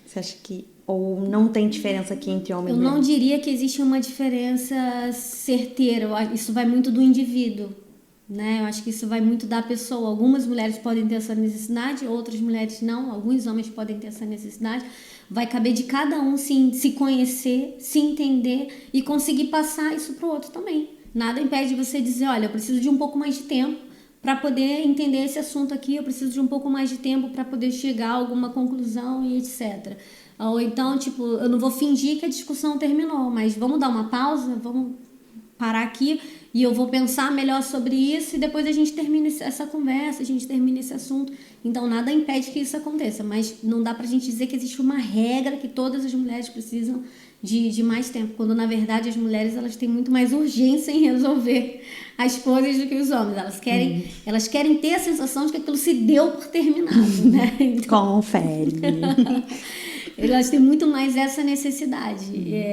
Você acha que ou não tem diferença aqui entre homem e mulher? Eu não diria que existe uma diferença certeira. Isso vai muito do indivíduo, né? Eu acho que isso vai muito da pessoa. Algumas mulheres podem ter essa necessidade, outras mulheres não. Alguns homens podem ter essa necessidade. Vai caber de cada um se conhecer, se entender e conseguir passar isso para o outro também. Nada impede você dizer, olha, eu preciso de um pouco mais de tempo para poder entender esse assunto aqui, eu preciso de um pouco mais de tempo para poder chegar a alguma conclusão e etc. Ou então, tipo, eu não vou fingir que a discussão terminou, mas vamos dar uma pausa, vamos parar aqui e eu vou pensar melhor sobre isso e depois a gente termina essa conversa, a gente termina esse assunto. Então, nada impede que isso aconteça, mas não dá pra gente dizer que existe uma regra que todas as mulheres precisam de mais tempo, quando na verdade as mulheres elas têm muito mais urgência em resolver as coisas do que os homens. Elas querem ter a sensação de que aquilo se deu por terminado, né? Então, confere. Elas têm muito mais essa necessidade.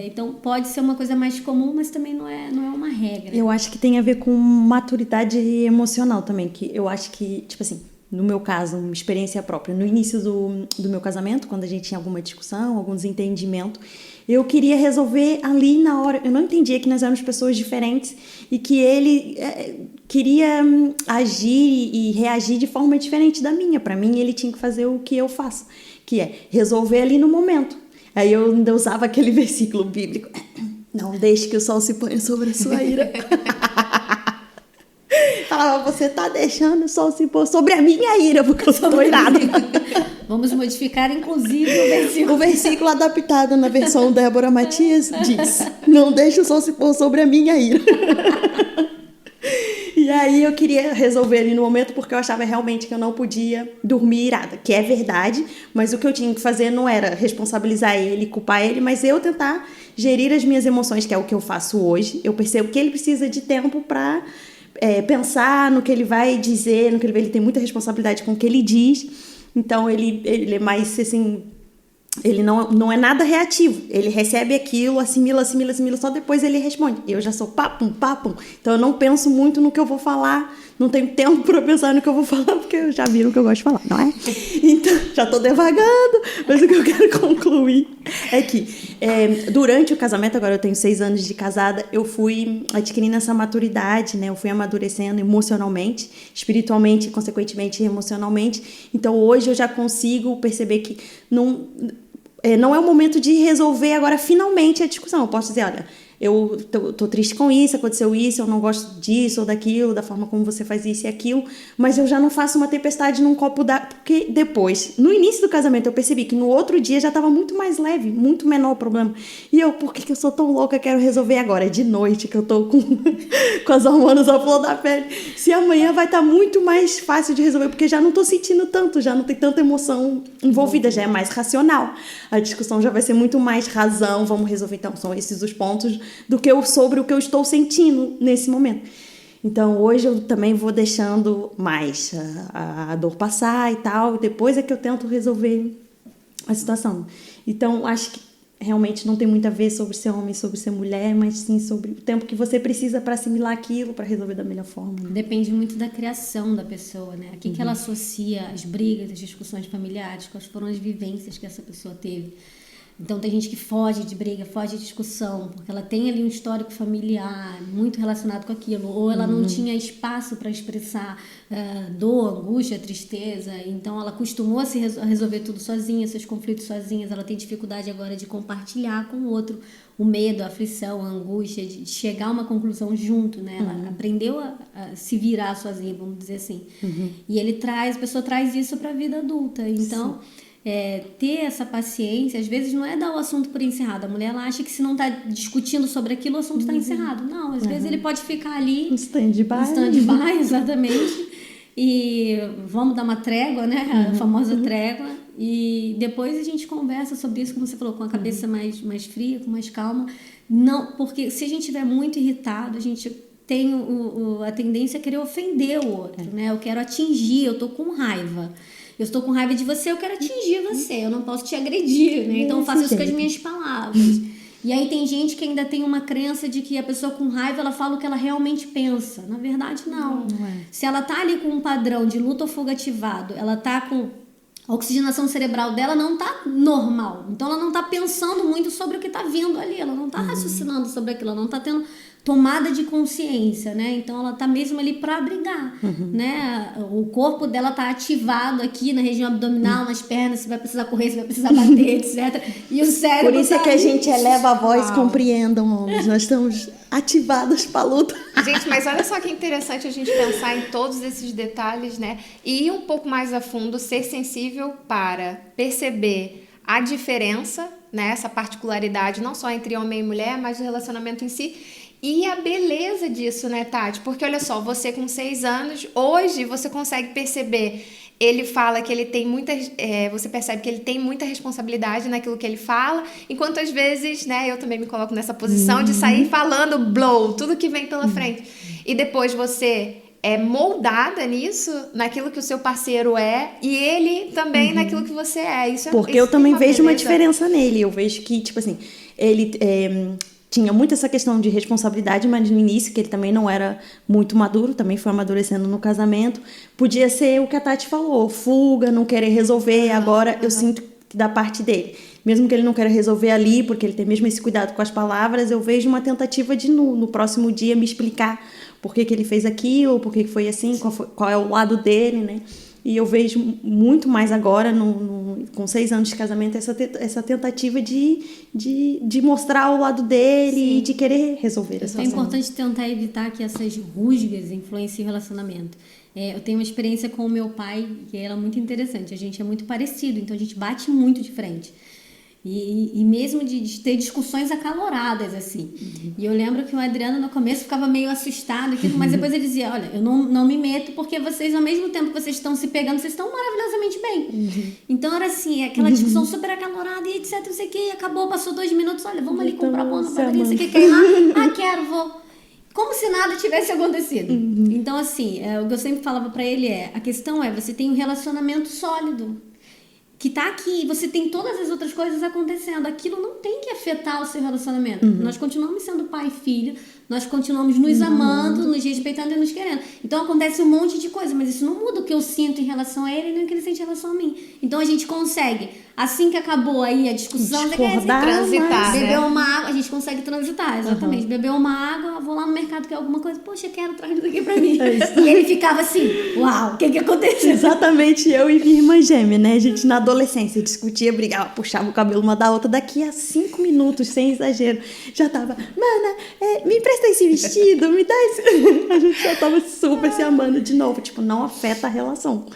Então, pode ser uma coisa mais comum, mas também não é uma regra. Eu acho que tem a ver com maturidade emocional também, que eu acho que, tipo assim, no meu caso, uma experiência própria, no início do meu casamento, quando a gente tinha alguma discussão, algum desentendimento, eu queria resolver ali na hora. Eu não entendia que nós éramos pessoas diferentes e que ele queria agir e reagir de forma diferente da minha. Para mim, ele tinha que fazer o que eu faço, que é resolver ali no momento. Aí eu ainda usava aquele versículo bíblico. Não deixe que o sol se ponha sobre a sua ira. Falava, você tá deixando o sol se pôr sobre a minha ira, porque eu estou irada. Vamos modificar, inclusive, o versículo. O versículo adaptado na versão Débora Matias diz, não deixe o sol se pôr sobre a minha ira. E aí eu queria resolver ali no momento, porque eu achava realmente que eu não podia dormir irada, que é verdade, mas o que eu tinha que fazer não era responsabilizar ele, culpar ele, mas eu tentar gerir as minhas emoções, que é o que eu faço hoje. Eu percebo que ele precisa de tempo para pensar no que ele vai dizer, no que ele tem muita responsabilidade com o que ele diz. Então ele é mais assim, ele não é nada reativo, ele recebe aquilo, assimila, só depois ele responde. Eu já sou papum, então eu não penso muito no que eu vou falar, não tenho tempo para pensar no que eu vou falar, porque já viram que eu gosto de falar, não é? Então, já tô devagando, mas o que eu quero concluir é que durante o casamento, agora eu tenho 6 anos de casada, eu fui adquirindo essa maturidade, né? Eu fui amadurecendo emocionalmente, espiritualmente, consequentemente emocionalmente. Então hoje eu já consigo perceber que não é o momento de resolver agora finalmente a discussão. Eu posso dizer, olha, eu tô triste com isso, aconteceu isso, eu não gosto disso ou daquilo, da forma como você faz isso e aquilo, mas eu já não faço uma tempestade num copo d'água, porque depois, no início do casamento, eu percebi que no outro dia já estava muito mais leve, muito menor o problema. E eu, por que eu sou tão louca, quero resolver agora? É de noite que eu tô com as hormonas à flor da pele. Se amanhã vai estar muito mais fácil de resolver, porque já não tô sentindo tanto, já não tem tanta emoção envolvida, já é mais racional. A discussão já vai ser muito mais razão, vamos resolver, então, são esses os pontos do que sobre o que eu estou sentindo nesse momento. Então, hoje eu também vou deixando mais a dor passar e tal, e depois é que eu tento resolver a situação. Então, acho que realmente não tem muito a ver sobre ser homem, sobre ser mulher, mas sim sobre o tempo que você precisa para assimilar aquilo, para resolver da melhor forma. Né? Depende muito da criação da pessoa, né? O que ela associa as brigas, as discussões familiares, quais foram as vivências que essa pessoa teve. Então tem gente que foge de briga, foge de discussão, porque ela tem ali um histórico familiar muito relacionado com aquilo, ou ela não tinha espaço para expressar dor, angústia, tristeza, então ela acostumou a resolver tudo sozinha, seus conflitos sozinha, ela tem dificuldade agora de compartilhar com o outro o medo, a aflição, a angústia, de chegar a uma conclusão junto, né? Ela aprendeu a se virar sozinha, vamos dizer assim. E a pessoa traz isso para a vida adulta, então... ter essa paciência, às vezes não é dar o assunto por encerrado. A mulher ela acha que se não está discutindo sobre aquilo, o assunto está encerrado. Não, às vezes ele pode ficar ali em stand-by, exatamente. E vamos dar uma trégua, né? A famosa trégua. E depois a gente conversa sobre isso, como você falou, com a cabeça mais fria, com mais calma. Não, porque se a gente estiver muito irritado, a gente tem a tendência a querer ofender o outro, né? Eu quero atingir, eu tô com raiva. Eu estou com raiva de você, eu quero atingir você, eu não posso te agredir, né? Então eu faço isso com as minhas palavras. E aí tem gente que ainda tem uma crença de que a pessoa com raiva, ela fala o que ela realmente pensa. Na verdade, não. Se ela tá ali com um padrão de luta ou fuga ativado, ela tá com... A oxigenação cerebral dela não tá normal. Então ela não tá pensando muito sobre o que tá vindo ali, ela não tá raciocinando sobre aquilo, ela não tá tendo tomada de consciência, né? Então ela tá mesmo ali para brigar, né? O corpo dela tá ativado aqui na região abdominal, nas pernas, se vai precisar correr, se vai precisar bater, etc. E o cérebro por isso tá é que a gente eleva a voz, compreendam, homens. Nós estamos ativados para luta. Gente, mas olha só que interessante a gente pensar em todos esses detalhes, né? E ir um pouco mais a fundo, ser sensível para perceber a diferença, né? Essa particularidade, não só entre homem e mulher, mas o relacionamento em si. E a beleza disso, né, Tati? Porque olha só, você com 6 anos, hoje você consegue perceber, ele fala que ele tem você percebe que ele tem muita responsabilidade naquilo que ele fala, enquanto às vezes, né, eu também me coloco nessa posição de sair falando blow, tudo que vem pela frente. E depois você é moldada nisso, naquilo que o seu parceiro é, e ele também naquilo que você é. Isso é porque eu também vejo uma diferença nele. Eu vejo que, tipo assim, ele... tinha muito essa questão de responsabilidade, mas no início, que ele também não era muito maduro, também foi amadurecendo no casamento. Podia ser o que a Tati falou, fuga, não querer resolver. Agora eu sinto que da parte dele, mesmo que ele não queira resolver ali, porque ele tem mesmo esse cuidado com as palavras, eu vejo uma tentativa de no próximo dia me explicar por que ele fez aquilo, por que foi assim, qual é o lado dele, né? E eu vejo muito mais agora, com 6 anos de casamento, essa tentativa de mostrar o lado dele. Sim. E de querer resolver essa situação. É importante tentar evitar que essas rusgas influenciem o relacionamento. Eu tenho uma experiência com o meu pai, que era muito interessante. A gente é muito parecido, então a gente bate muito de frente. E mesmo de ter discussões acaloradas, assim. E eu lembro que o Adriano, no começo, ficava meio assustado, mas depois ele dizia, olha, eu não me meto, porque vocês, ao mesmo tempo que vocês estão se pegando, vocês estão maravilhosamente bem. Então, era assim, aquela discussão super acalorada, e etc, não sei o que, acabou, passou 2 minutos, olha, vamos ali comprar pão na padaria, você quer ir lá? Quero, vou. Como se nada tivesse acontecido. Então, assim, o que eu sempre falava pra ele a questão você tem um relacionamento sólido, que tá aqui, você tem todas as outras coisas acontecendo, aquilo não tem que afetar o seu relacionamento. Nós continuamos sendo pai e filho, nós continuamos nos amando, nos respeitando e nos querendo. Então acontece um monte de coisa, mas isso não muda o que eu sinto em relação a ele nem o que ele sente em relação a mim. Então a gente consegue, assim que acabou aí a discussão, transitar, beber uma água, a gente consegue transitar, exatamente. Beber uma água, vou lá no mercado, quer alguma coisa, poxa, quero, traz isso aqui pra mim. E ele ficava assim, uau, o que aconteceu? Exatamente, eu e minha irmã gêmea, né? A gente na adolescência discutia, brigava, puxava o cabelo uma da outra, daqui a 5 minutos, sem exagero, já tava, mana, me empresta esse vestido, me dá esse... A gente já tava super se amando de novo, tipo, não afeta a relação.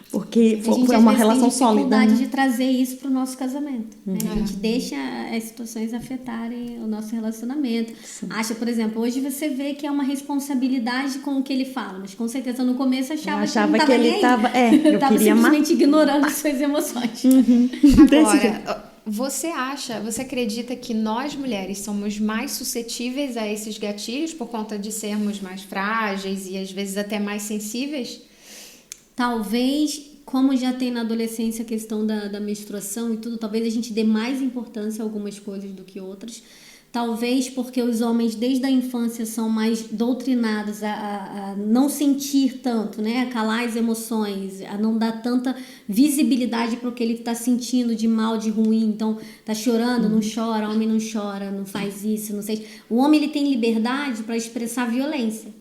Porque foi uma relação sólida. A gente tem dificuldade de trazer isso pro nosso casamento. Né? A gente deixa as situações afetarem o nosso relacionamento. Sim. Acha, por exemplo, hoje você vê que é uma responsabilidade com o que ele fala, mas com certeza no começo achava que ele tava eu tava queria simplesmente ignorando suas emoções. Agora, você acredita que nós mulheres somos mais suscetíveis a esses gatilhos por conta de sermos mais frágeis e às vezes até mais sensíveis? Talvez, como já tem na adolescência a questão da menstruação e tudo, talvez a gente dê mais importância a algumas coisas do que outras. Talvez porque os homens desde a infância são mais doutrinados a não sentir tanto, né? A calar as emoções, a não dar tanta visibilidade para o que ele está sentindo de mal, de ruim. Então, tá chorando, não chora, homem não chora, não faz isso, não sei. O homem ele tem liberdade para expressar violência.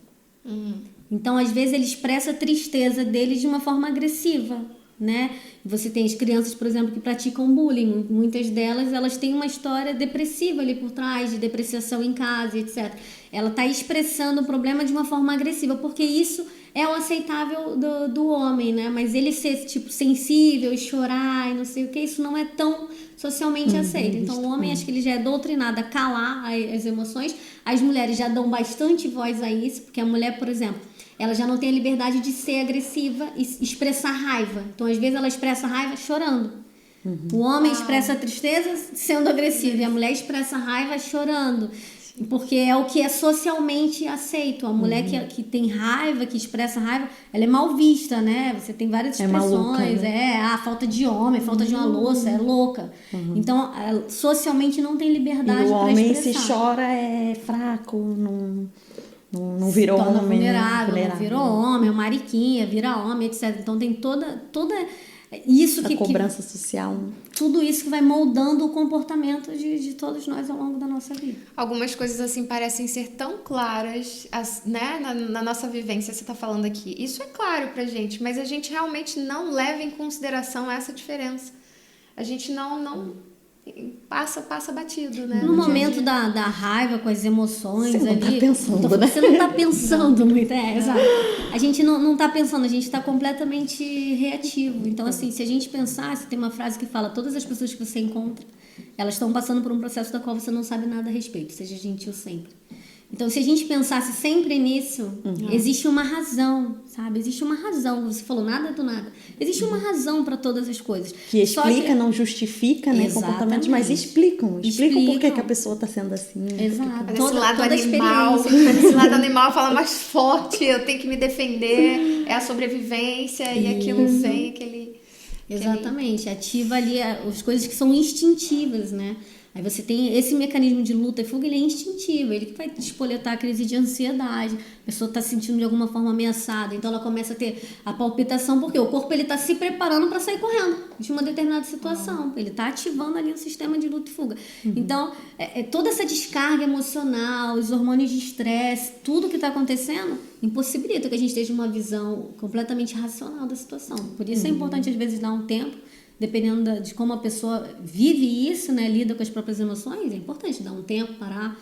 Então, às vezes, ele expressa a tristeza dele de uma forma agressiva, né? Você tem as crianças, por exemplo, que praticam bullying. Muitas delas, elas têm uma história depressiva ali por trás, de depreciação em casa, etc. Ela está expressando o problema de uma forma agressiva, porque isso é o aceitável do homem, né? Mas ele ser, tipo, sensível e chorar e não sei o que, isso não é tão socialmente aceito. Então, o homem, acho que ele já é doutrinado a calar as emoções. As mulheres já dão bastante voz a isso, porque a mulher, por exemplo, ela já não tem a liberdade de ser agressiva e expressar raiva. Então, às vezes, ela expressa raiva chorando. O homem expressa tristeza sendo agressivo e a mulher expressa raiva chorando. Porque é o que é socialmente aceito. A mulher que tem raiva, que expressa raiva, ela é mal vista, né? Você tem várias expressões. Maluca, né? Falta de homem, falta de uma louça, é louca. Então, socialmente não tem liberdade para expressar. O homem, se chora, é fraco, não virou homem, vulnerável, não virou homem, é uma mariquinha, vira homem, etc. Então tem toda isso a cobrança social. Tudo isso que vai moldando o comportamento de todos nós ao longo da nossa vida. Algumas coisas assim parecem ser tão claras, né, na nossa vivência, você está falando aqui. Isso é claro pra gente, mas a gente realmente não leva em consideração essa diferença. A gente não passa batido, né? No momento da raiva, com as emoções você ali... Não tá pensando, né? Você não tá pensando muito, exato. A gente não tá pensando, a gente tá completamente reativo. Então, assim, se a gente pensasse, tem uma frase que fala, todas as pessoas que você encontra, elas estão passando por um processo da qual você não sabe nada a respeito, seja gentil sempre. Então, se a gente pensasse sempre nisso, existe uma razão, sabe? Existe uma razão. Você falou nada do nada. Existe uma razão para todas as coisas. Que explica, não justifica, né, comportamentos, mas explicam por que a pessoa está sendo assim. Exato. Esse lado animal, esse lado animal fala mais forte, eu tenho que me defender, é a sobrevivência e aquilo sem aquele... Exatamente. Ativa ali as coisas que são instintivas, né? Aí você tem esse mecanismo de luta e fuga, ele é instintivo, ele que vai despoletar a crise de ansiedade, a pessoa está se sentindo de alguma forma ameaçada, então ela começa a ter a palpitação, porque o corpo ele está se preparando para sair correndo de uma determinada situação, ele está ativando ali o sistema de luta e fuga. Então, toda essa descarga emocional, os hormônios de estresse, tudo que está acontecendo, impossibilita que a gente tenha uma visão completamente racional da situação. Por isso é importante, às vezes, dar um tempo, dependendo de como a pessoa vive isso, né, lida com as próprias emoções, é importante dar um tempo, parar.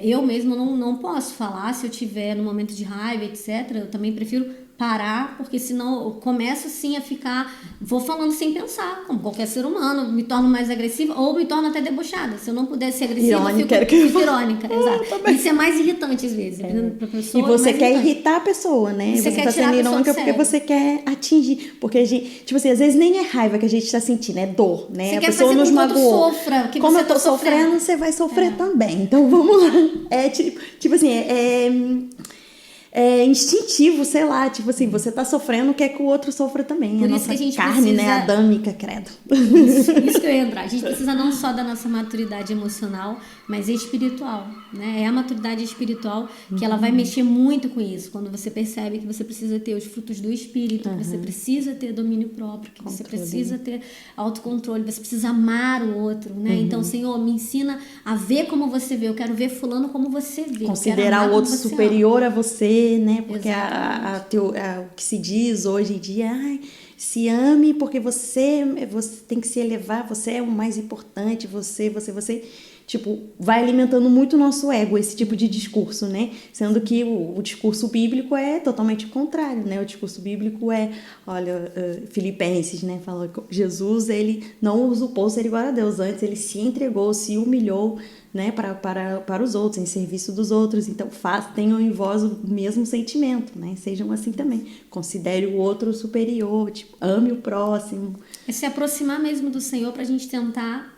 Eu mesmo não posso falar se eu estiver no momento de raiva, etc. Eu também prefiro parar, porque senão eu começo assim a ficar... Vou falando sem pensar, como qualquer ser humano. Me torno mais agressiva ou me torno até debochada. Se eu não puder ser agressiva, eu fico irônica. Exato. Isso é mais irritante às vezes. Pra pessoa, e você quer irritar a pessoa, né? Você quer tá sendo irônica porque você quer atingir. Porque a gente, tipo assim, às vezes nem é raiva que a gente tá sentindo, é dor, né? Você a quer pessoa fazer nos com que magoou. Sofra, que como você eu tô sofrendo, você vai sofrer também. Então vamos lá. instintivo, sei lá, tipo assim, você tá sofrendo, quer que o outro sofra também. Por a isso nossa que a gente carne, precisa... né, adâmica, credo. Isso que eu ia entrar. A gente precisa não só da nossa maturidade emocional, mas espiritual, né? É a maturidade espiritual que ela vai mexer muito com isso. Quando você percebe que você precisa ter os frutos do Espírito, que você precisa ter domínio próprio, que você precisa ter autocontrole, você precisa amar o outro, né? Então, Senhor, me ensina a ver como você vê. Eu quero ver fulano como você vê. Considerar o outro superior a você, né? Porque Exatamente. o que se diz hoje em dia, ai, se ame porque você tem que se elevar, você é o mais importante, você. Tipo, vai alimentando muito o nosso ego, esse tipo de discurso, né? Sendo que o discurso bíblico é totalmente o contrário, né? O discurso bíblico olha, Filipenses, né? Fala que Jesus, ele não usurpou ser igual a Deus, antes ele se entregou, se humilhou, né, para os outros, em serviço dos outros. Então, tenham em vós o mesmo sentimento, né? Sejam assim também. Considere o outro superior, tipo, ame o próximo. É se aproximar mesmo do Senhor para a gente tentar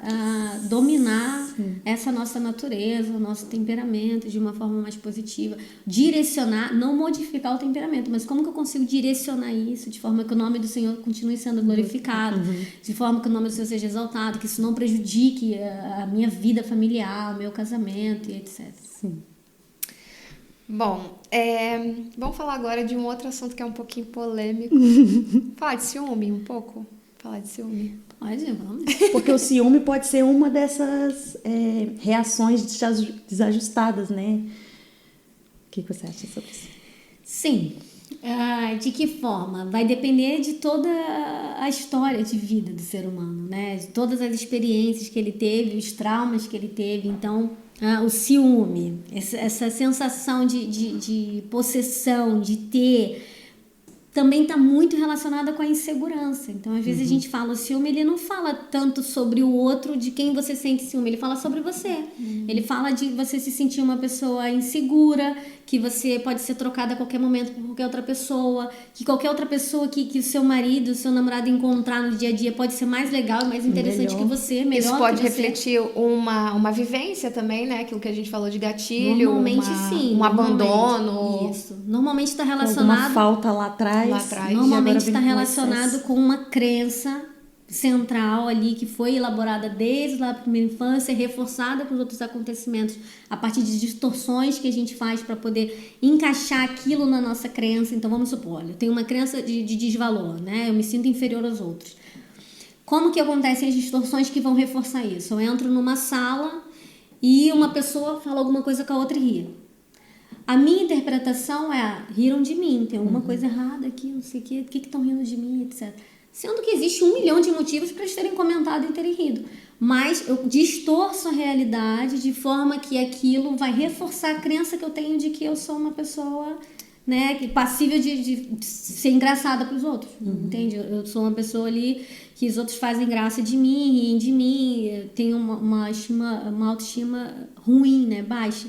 dominar essa nossa natureza, o nosso temperamento de uma forma mais positiva. Direcionar, não modificar o temperamento, mas como que eu consigo direcionar isso de forma que o nome do Senhor continue sendo glorificado, de forma que o nome do Senhor seja exaltado, que isso não prejudique a minha vida familiar, o meu casamento e etc. Sim. Bom, vamos falar agora de um outro assunto que é um pouquinho polêmico. Falar de ciúme um pouco? Falar de ciúme. Pode, vamos. Porque o ciúme pode ser uma dessas reações desajustadas, né? O que você acha sobre isso? Sim. De que forma? Vai depender de toda a história de vida do ser humano, né? De todas as experiências que ele teve, os traumas que ele teve. Então, o ciúme, essa sensação de possessão, de ter, também está muito relacionada com a insegurança. Então, às vezes a gente fala, o ciúme, ele não fala tanto sobre o outro, de quem você sente ciúme, ele fala sobre você. Ele fala de você se sentir uma pessoa insegura, que você pode ser trocada a qualquer momento por qualquer outra pessoa, que qualquer outra pessoa que o seu marido, o seu namorado encontrar no dia a dia pode ser mais legal e mais interessante que você, melhor Isso pode que você. refletir uma vivência também, né? Aquilo que a gente falou de gatilho, Normalmente sim. Abandono. Isso. Normalmente está relacionado... Alguma falta lá atrás. Normalmente está relacionado com uma crença central ali que foi elaborada desde lá da primeira infância, reforçada com os outros acontecimentos a partir de distorções que a gente faz para poder encaixar aquilo na nossa crença. Então vamos supor, eu tenho uma crença de desvalor, né? Eu me sinto inferior aos outros. Como que acontecem as distorções que vão reforçar isso? Eu entro numa sala e uma pessoa fala alguma coisa com a outra e ri. A minha interpretação riram de mim, tem alguma coisa errada aqui, não sei o que estão rindo de mim, etc. Sendo que existe 1 milhão de motivos para eles terem comentado e terem rido. Mas eu distorço a realidade de forma que aquilo vai reforçar a crença que eu tenho de que eu sou uma pessoa, né, passível de ser engraçada para os outros, entende? Eu sou uma pessoa ali que os outros fazem graça de mim, riem de mim, tenho uma autoestima ruim, né, baixa.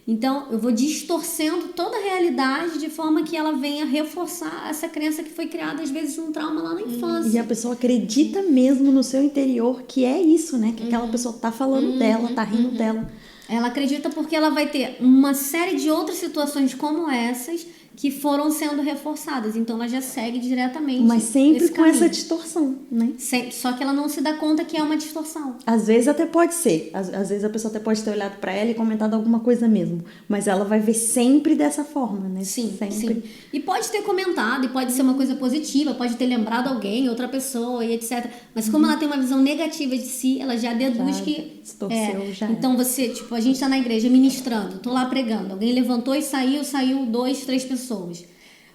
Então, eu vou distorcendo toda a realidade de forma que ela venha reforçar essa crença que foi criada, às vezes, num trauma lá na infância. E a pessoa acredita mesmo no seu interior que é isso, né? Que aquela pessoa tá falando dela, tá rindo dela. Ela acredita porque ela vai ter uma série de outras situações como essas que foram sendo reforçadas. Então, ela já segue diretamente. Mas sempre esse com caminho. essa distorção, né? Só que ela não se dá conta que é uma distorção. Às vezes até pode ser. Às vezes a pessoa até pode ter olhado pra ela e comentado alguma coisa mesmo. Mas ela vai ver sempre dessa forma, né? Sim, sempre. sim. E pode ter comentado, e pode ser uma coisa positiva, pode ter lembrado alguém, outra pessoa, e etc. Mas como ela tem uma visão negativa de si, ela já deduz que... Distorceu, já. Então você, tipo, a gente tá na igreja ministrando, tô lá pregando, alguém levantou e saiu 2, 3 pessoas.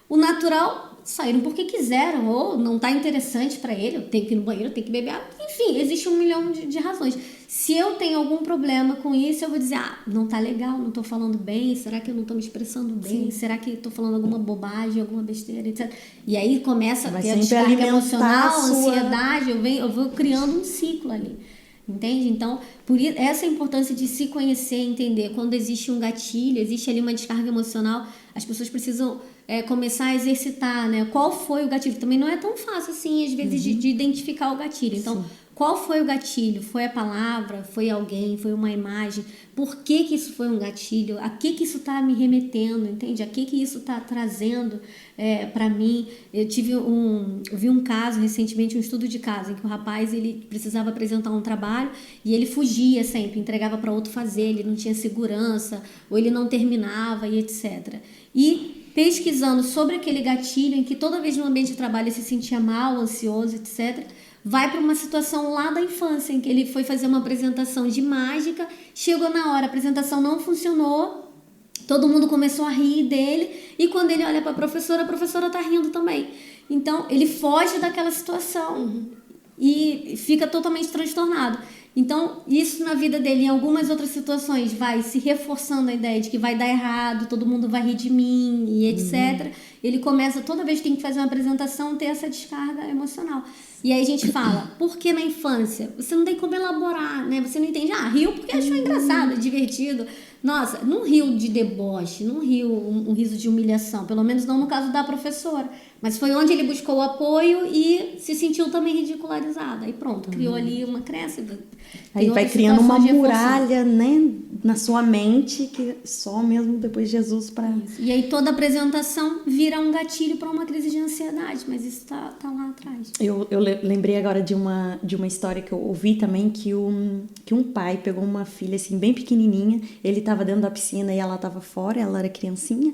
O natural, saíram porque quiseram, ou não tá interessante pra ele, eu tenho que ir no banheiro, eu tenho que beber água. Enfim, existe 1 milhão de razões. Se eu tenho algum problema com isso, eu vou dizer, não tá legal, não tô falando bem, será que eu não tô me expressando bem? Sim. Será que eu tô falando alguma bobagem, alguma besteira, etc. E aí começa a ter a descarga emocional, a ansiedade, eu vou criando um ciclo ali. Entende? Então, por isso, essa importância de se conhecer, entender quando existe um gatilho, existe ali uma descarga emocional, as pessoas precisam começar a exercitar, né? Qual foi o gatilho? Também não é tão fácil assim, às vezes, de identificar o gatilho. Então, Qual foi o gatilho? Foi a palavra? Foi alguém? Foi uma imagem? Por que que isso foi um gatilho? A que isso está me remetendo, entende? A que isso está trazendo para mim? Eu vi um caso recentemente, um estudo de caso, em que o rapaz ele precisava apresentar um trabalho e ele fugia sempre, entregava para outro fazer, ele não tinha segurança, ou ele não terminava e etc. E pesquisando sobre aquele gatilho em que toda vez no ambiente de trabalho ele se sentia mal, ansioso, etc., vai para uma situação lá da infância, em que ele foi fazer uma apresentação de mágica, chegou na hora, a apresentação não funcionou, todo mundo começou a rir dele, e quando ele olha para a professora tá rindo também. Então, ele foge daquela situação e fica totalmente transtornado. Então, isso na vida dele, em algumas outras situações, vai se reforçando a ideia de que vai dar errado, todo mundo vai rir de mim e etc. Ele começa, toda vez que tem que fazer uma apresentação, ter essa descarga emocional. E aí a gente fala, por que na infância? Você não tem como elaborar, né? Você não entende. Riu porque achou engraçado, divertido. Nossa, não riu de deboche, não riu um riso de humilhação, pelo menos não no caso da professora. Mas foi onde ele buscou apoio e se sentiu também ridicularizado. Aí pronto, criou ali uma crença. Aí vai criando uma muralha, né, na sua mente, que só mesmo depois de Jesus para... E aí toda apresentação vira um gatilho para uma crise de ansiedade, mas isso tá lá atrás. Eu lembrei agora de uma história que eu ouvi também, que um pai pegou uma filha assim bem pequenininha, ele estava dentro da piscina e ela estava fora, ela era criancinha,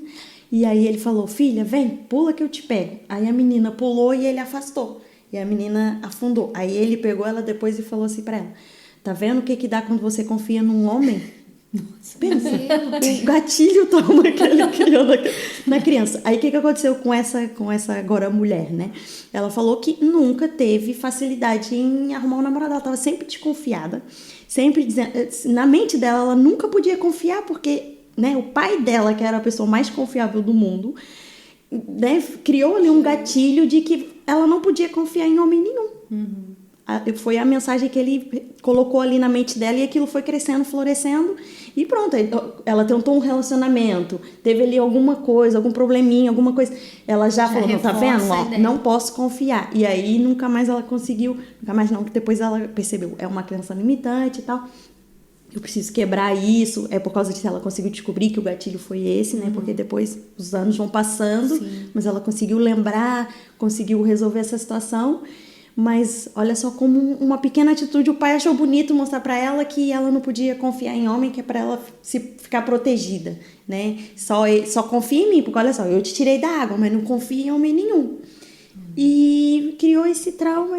e aí ele falou, filha, vem, pula que eu te pego. Aí a menina pulou e ele afastou, e a menina afundou. Aí ele pegou ela depois e falou assim para ela, tá vendo o que dá quando você confia num homem? Nossa, pensa, o gatilho toma que ele criou na criança. Aí o que aconteceu com essa agora mulher, né? Ela falou que nunca teve facilidade em arrumar um namorado, ela estava sempre desconfiada, sempre dizendo, na mente dela ela nunca podia confiar, porque, né, o pai dela, que era a pessoa mais confiável do mundo, né, criou ali um gatilho de que ela não podia confiar em homem nenhum. Foi a mensagem que ele colocou ali na mente dela, e aquilo foi crescendo, florescendo, e pronto, ela tentou um relacionamento, teve ali alguma coisa, algum probleminha, alguma coisa, ela já falou, não, tá vendo? Ó, não posso confiar. E aí nunca mais ela conseguiu, nunca mais não, que depois ela percebeu, é uma crença limitante e tal, eu preciso quebrar isso, é por causa disso ela conseguiu descobrir que o gatilho foi esse, né, porque depois os anos vão passando, mas ela conseguiu lembrar, conseguiu resolver essa situação. Mas olha só como uma pequena atitude, o pai achou bonito mostrar para ela que ela não podia confiar em homem, que é para ela ficar protegida, né? Só confia em mim, porque olha só, eu te tirei da água, mas não confio em homem nenhum. E criou esse trauma,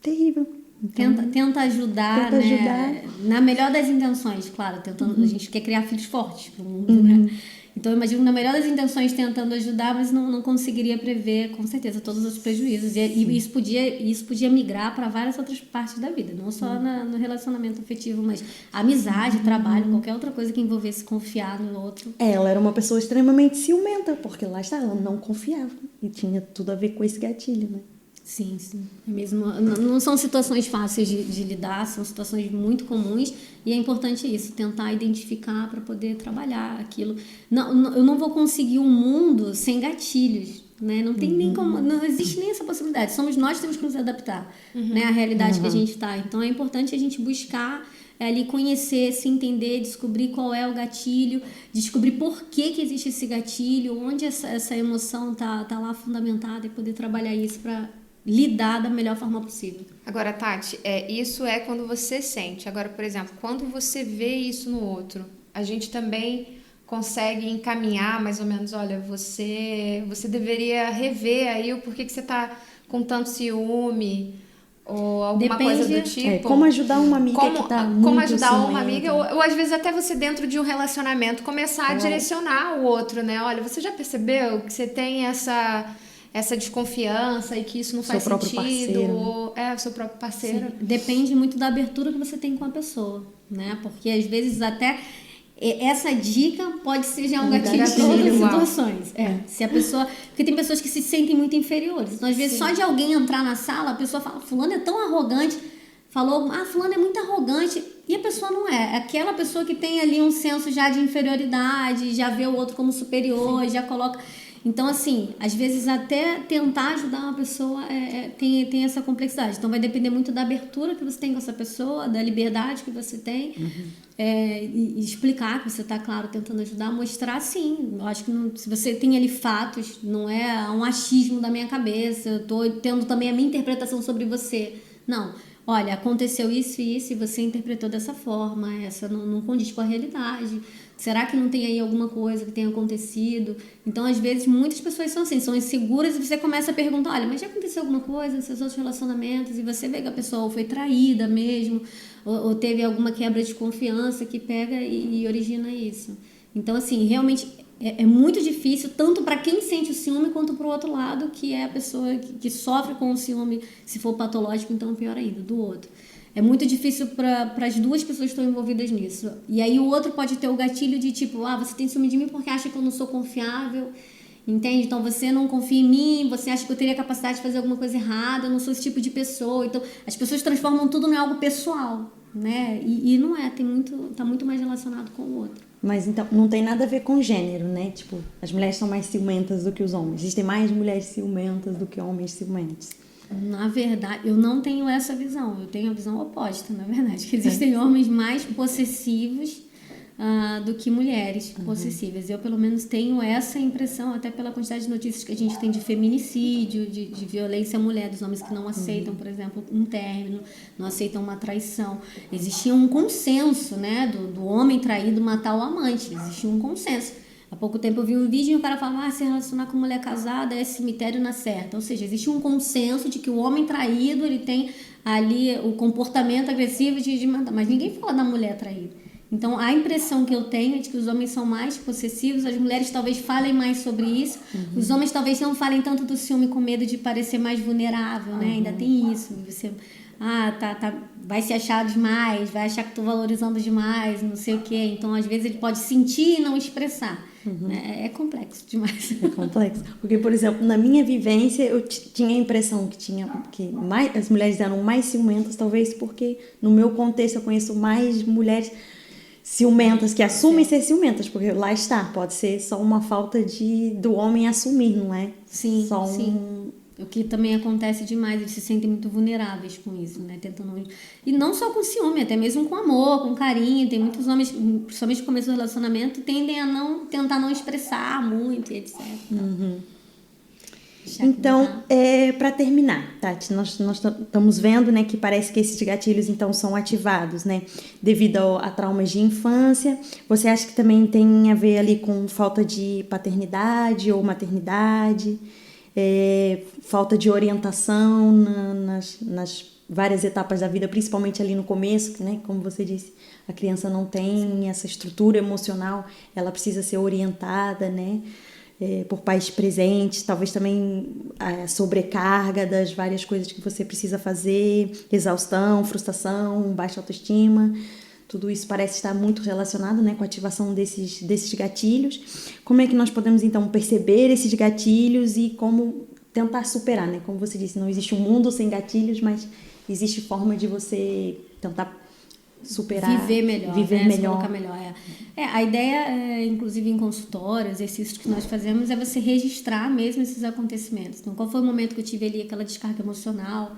terrível. Então, tenta ajudar, né? Na melhor das intenções, claro, tentando, a gente quer criar filhos fortes pro mundo, né? Então, eu imagino, na melhor das intenções, tentando ajudar, mas não conseguiria prever, com certeza, todos os prejuízos. E isso podia migrar para várias outras partes da vida, não só no relacionamento afetivo, mas amizade, trabalho, qualquer outra coisa que envolvesse confiar no outro. Ela era uma pessoa extremamente ciumenta, porque lá está, ela não confiava. E tinha tudo a ver com esse gatilho, né? Sim. É mesmo, não são situações fáceis de lidar, são situações muito comuns, e é importante isso, tentar identificar para poder trabalhar aquilo. Eu não vou conseguir um mundo sem gatilhos, né? Não tem nem como, não existe nem essa possibilidade. Somos nós que temos que nos adaptar, né, à realidade que a gente está. Então é importante a gente buscar ali conhecer, se entender, descobrir qual é o gatilho, descobrir por que existe esse gatilho, onde essa emoção tá lá fundamentada, e poder trabalhar isso para lidar da melhor forma possível. Agora, Tati, isso é quando você sente. Agora, por exemplo, quando você vê isso no outro, a gente também consegue encaminhar mais ou menos, olha, você deveria rever aí o porquê que você está com tanto ciúme, ou alguma coisa do tipo. Como ajudar uma amiga que tá muito como ajudar ciumenta. uma amiga, ou às vezes até você dentro de um relacionamento começar a direcionar o outro, né? Olha, você já percebeu que você tem essa desconfiança e que isso não faz sentido? Ou o seu próprio parceiro. Sim. Depende muito da abertura que você tem com a pessoa, né? Porque às vezes até essa dica pode ser já um gatilho para outras situações. Se a pessoa, porque tem pessoas que se sentem muito inferiores. Então, às vezes, só de alguém entrar na sala, a pessoa fala, fulano é tão arrogante. Falou, fulano é muito arrogante. E a pessoa não é. É aquela pessoa que tem ali um senso já de inferioridade, já vê o outro como superior, já coloca... Então, assim, às vezes até tentar ajudar uma pessoa tem essa complexidade. Então, vai depender muito da abertura que você tem com essa pessoa, da liberdade que você tem, e explicar que você está, claro, tentando ajudar, mostrar sim. Eu acho que se você tem ali fatos, não é um achismo da minha cabeça, eu estou tendo também a minha interpretação sobre você. Não. Olha, aconteceu isso e isso e você interpretou dessa forma, essa não condiz com a realidade. Será que não tem aí alguma coisa que tenha acontecido? Então, às vezes, muitas pessoas são assim, são inseguras e você começa a perguntar, olha, mas já aconteceu alguma coisa nos seus outros relacionamentos? E você vê que a pessoa ou foi traída mesmo, ou teve alguma quebra de confiança que pega e origina isso. Então, assim, realmente é muito difícil, tanto para quem sente o ciúme, quanto para o outro lado, que é a pessoa que sofre com o ciúme, se for patológico, então pior ainda, do outro. É muito difícil para as duas pessoas que estão envolvidas nisso. E aí o outro pode ter o gatilho de tipo, você tem ciúme de mim porque acha que eu não sou confiável, entende? Então você não confia em mim, você acha que eu teria capacidade de fazer alguma coisa errada, eu não sou esse tipo de pessoa. Então as pessoas transformam tudo em algo pessoal, né? E não é, tá muito mais relacionado com o outro. Mas então, não tem nada a ver com gênero, né? Tipo, as mulheres são mais ciumentas do que os homens. Existem mais mulheres ciumentas do que homens ciumentos. Na verdade, eu não tenho essa visão. Eu tenho a visão oposta, na verdade. Que existem homens mais possessivos do que mulheres possessivas. Eu, pelo menos, tenho essa impressão, até pela quantidade de notícias que a gente tem de feminicídio, de violência à mulher, dos homens que não aceitam, por exemplo, um término, não aceitam uma traição. Existia um consenso, né, do homem traído matar o amante. Existia um consenso. Há pouco tempo eu vi um vídeo e o cara falava, se relacionar com mulher casada é cemitério na certa. Ou seja, existe um consenso de que o homem traído, ele tem ali o comportamento agressivo de matar. Mas ninguém fala da mulher traída. Então, a impressão que eu tenho é de que os homens são mais possessivos, as mulheres talvez falem mais sobre isso, os homens talvez não falem tanto do ciúme com medo de parecer mais vulnerável, né? Ainda tem isso. Você, vai se achar demais, vai achar que estou valorizando demais, não sei o quê. Então, às vezes, ele pode sentir e não expressar. É complexo demais. É complexo. Porque, por exemplo, na minha vivência, eu tinha a impressão que as mulheres eram mais ciumentas, talvez porque, no meu contexto, eu conheço mais mulheres ciumentas, que assumem ser ciumentas, porque lá está, pode ser só uma falta do homem assumir, não é? Sim, sim. O que também acontece demais, eles se sentem muito vulneráveis com isso, né? E não só com ciúme, até mesmo com amor, com carinho. Tem muitos homens, principalmente no começo do relacionamento, tendem a tentar não expressar muito, etc. Então, para terminar, Tati, nós estamos vendo, né, que parece que esses gatilhos, então, são ativados, né, devido a traumas de infância. Você acha que também tem a ver ali com falta de paternidade ou maternidade? Falta de orientação nas várias etapas da vida, principalmente ali no começo, né? Como você disse, a criança não tem essa estrutura emocional, ela precisa ser orientada, né? Por pais presentes, talvez também a sobrecarga das várias coisas que você precisa fazer, exaustão, frustração, baixa autoestima. Tudo isso parece estar muito relacionado, né, com a ativação desses gatilhos. Como é que nós podemos, então, perceber esses gatilhos e como tentar superar, né? Como você disse, não existe um mundo sem gatilhos, mas existe forma de você tentar superar. Viver melhor, viver né? melhor. Se colocar melhor. A ideia, inclusive em consultório, exercícios que nós fazemos, é você registrar mesmo esses acontecimentos. Então, qual foi o momento que eu tive ali aquela descarga emocional,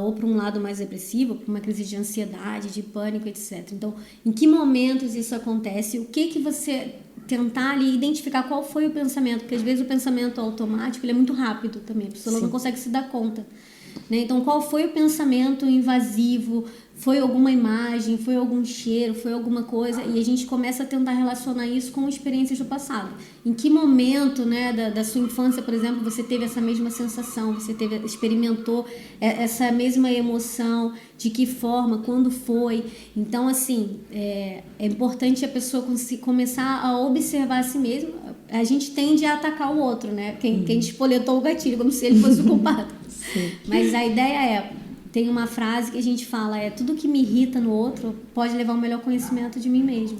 ou para um lado mais depressivo, para uma crise de ansiedade, de pânico, etc. Então, em que momentos isso acontece? O que você tentar ali identificar qual foi o pensamento, porque às vezes o pensamento automático ele é muito rápido também, a pessoa não consegue se dar conta. Né? Então, qual foi o pensamento invasivo? Foi alguma imagem, foi algum cheiro, foi alguma coisa, e a gente começa a tentar relacionar isso com experiências do passado. Em que momento, né, da sua infância, por exemplo, você teve essa mesma sensação, você experimentou essa mesma emoção, de que forma, quando foi? Então, assim, é importante a pessoa começar a observar a si mesma. A gente tende a atacar o outro, né? Quem espoletou o gatilho, como se ele fosse o culpado. Mas a ideia tem uma frase que a gente fala, tudo que me irrita no outro pode levar ao melhor conhecimento de mim mesmo.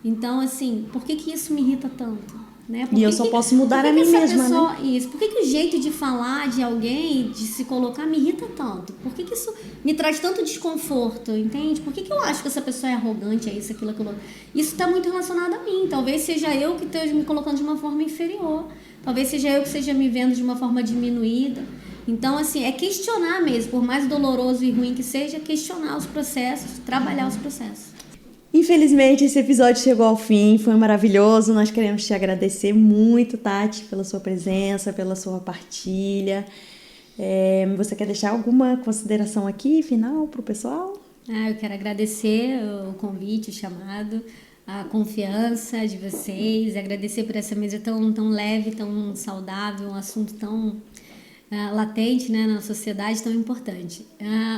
Então, assim, por que isso me irrita tanto? Né? E eu só posso mudar a mim mesma, né? Isso. Por que o jeito de falar de alguém, de se colocar, me irrita tanto? Por que isso me traz tanto desconforto, entende? Por que eu acho que essa pessoa é arrogante, é isso, aquilo, aquilo? Isso está muito relacionado a mim. Talvez seja eu que esteja me colocando de uma forma inferior. Talvez seja eu que esteja me vendo de uma forma diminuída. Então, assim, é questionar mesmo. Por mais doloroso e ruim que seja, questionar os processos, trabalhar os processos. Infelizmente, esse episódio chegou ao fim, foi maravilhoso. Nós queremos te agradecer muito, Tati, pela sua presença, pela sua partilha. Você quer deixar alguma consideração aqui, final, para o pessoal? Eu quero agradecer o convite, o chamado, a confiança de vocês, agradecer por essa mesa tão leve, tão saudável, um assunto tão latente, né, na sociedade, tão importante.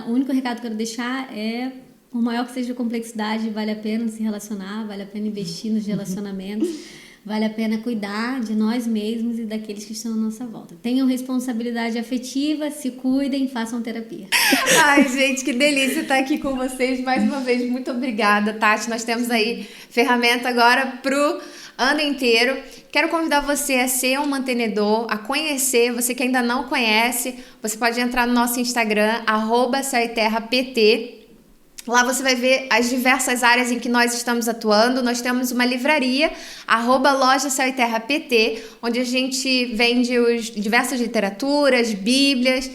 O único recado que eu quero deixar é: por maior que seja a complexidade, vale a pena se relacionar, vale a pena investir nos relacionamentos, vale a pena cuidar de nós mesmos e daqueles que estão à nossa volta. Tenham responsabilidade afetiva, se cuidem, façam terapia. Ai, gente, que delícia estar aqui com vocês. Mais uma vez, muito obrigada, Tati. Nós temos aí ferramenta agora pro ano inteiro. Quero convidar você a ser um mantenedor, a conhecer. Você que ainda não conhece, você pode entrar no nosso Instagram, @CéuETerraPT. Lá você vai ver as diversas áreas em que nós estamos atuando. Nós temos uma livraria, @Loja Céu e Terra PT, onde a gente vende diversas literaturas, bíblias.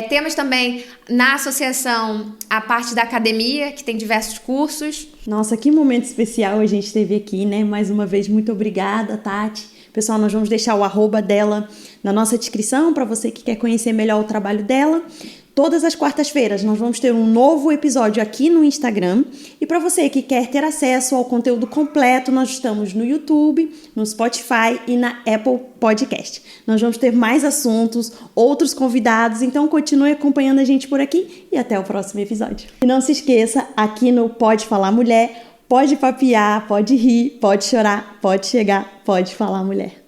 Temos também na associação a parte da academia, que tem diversos cursos. Nossa, que momento especial a gente teve aqui, né? Mais uma vez, muito obrigada, Tati. Pessoal, nós vamos deixar o @ dela na nossa descrição para você que quer conhecer melhor o trabalho dela. Todas as quartas-feiras nós vamos ter um novo episódio aqui no Instagram. E para você que quer ter acesso ao conteúdo completo, nós estamos no YouTube, no Spotify e na Apple Podcast. Nós vamos ter mais assuntos, outros convidados, então continue acompanhando a gente por aqui e até o próximo episódio. E não se esqueça, aqui no Pode Falar Mulher, pode papiar, pode rir, pode chorar, pode chegar, pode falar mulher.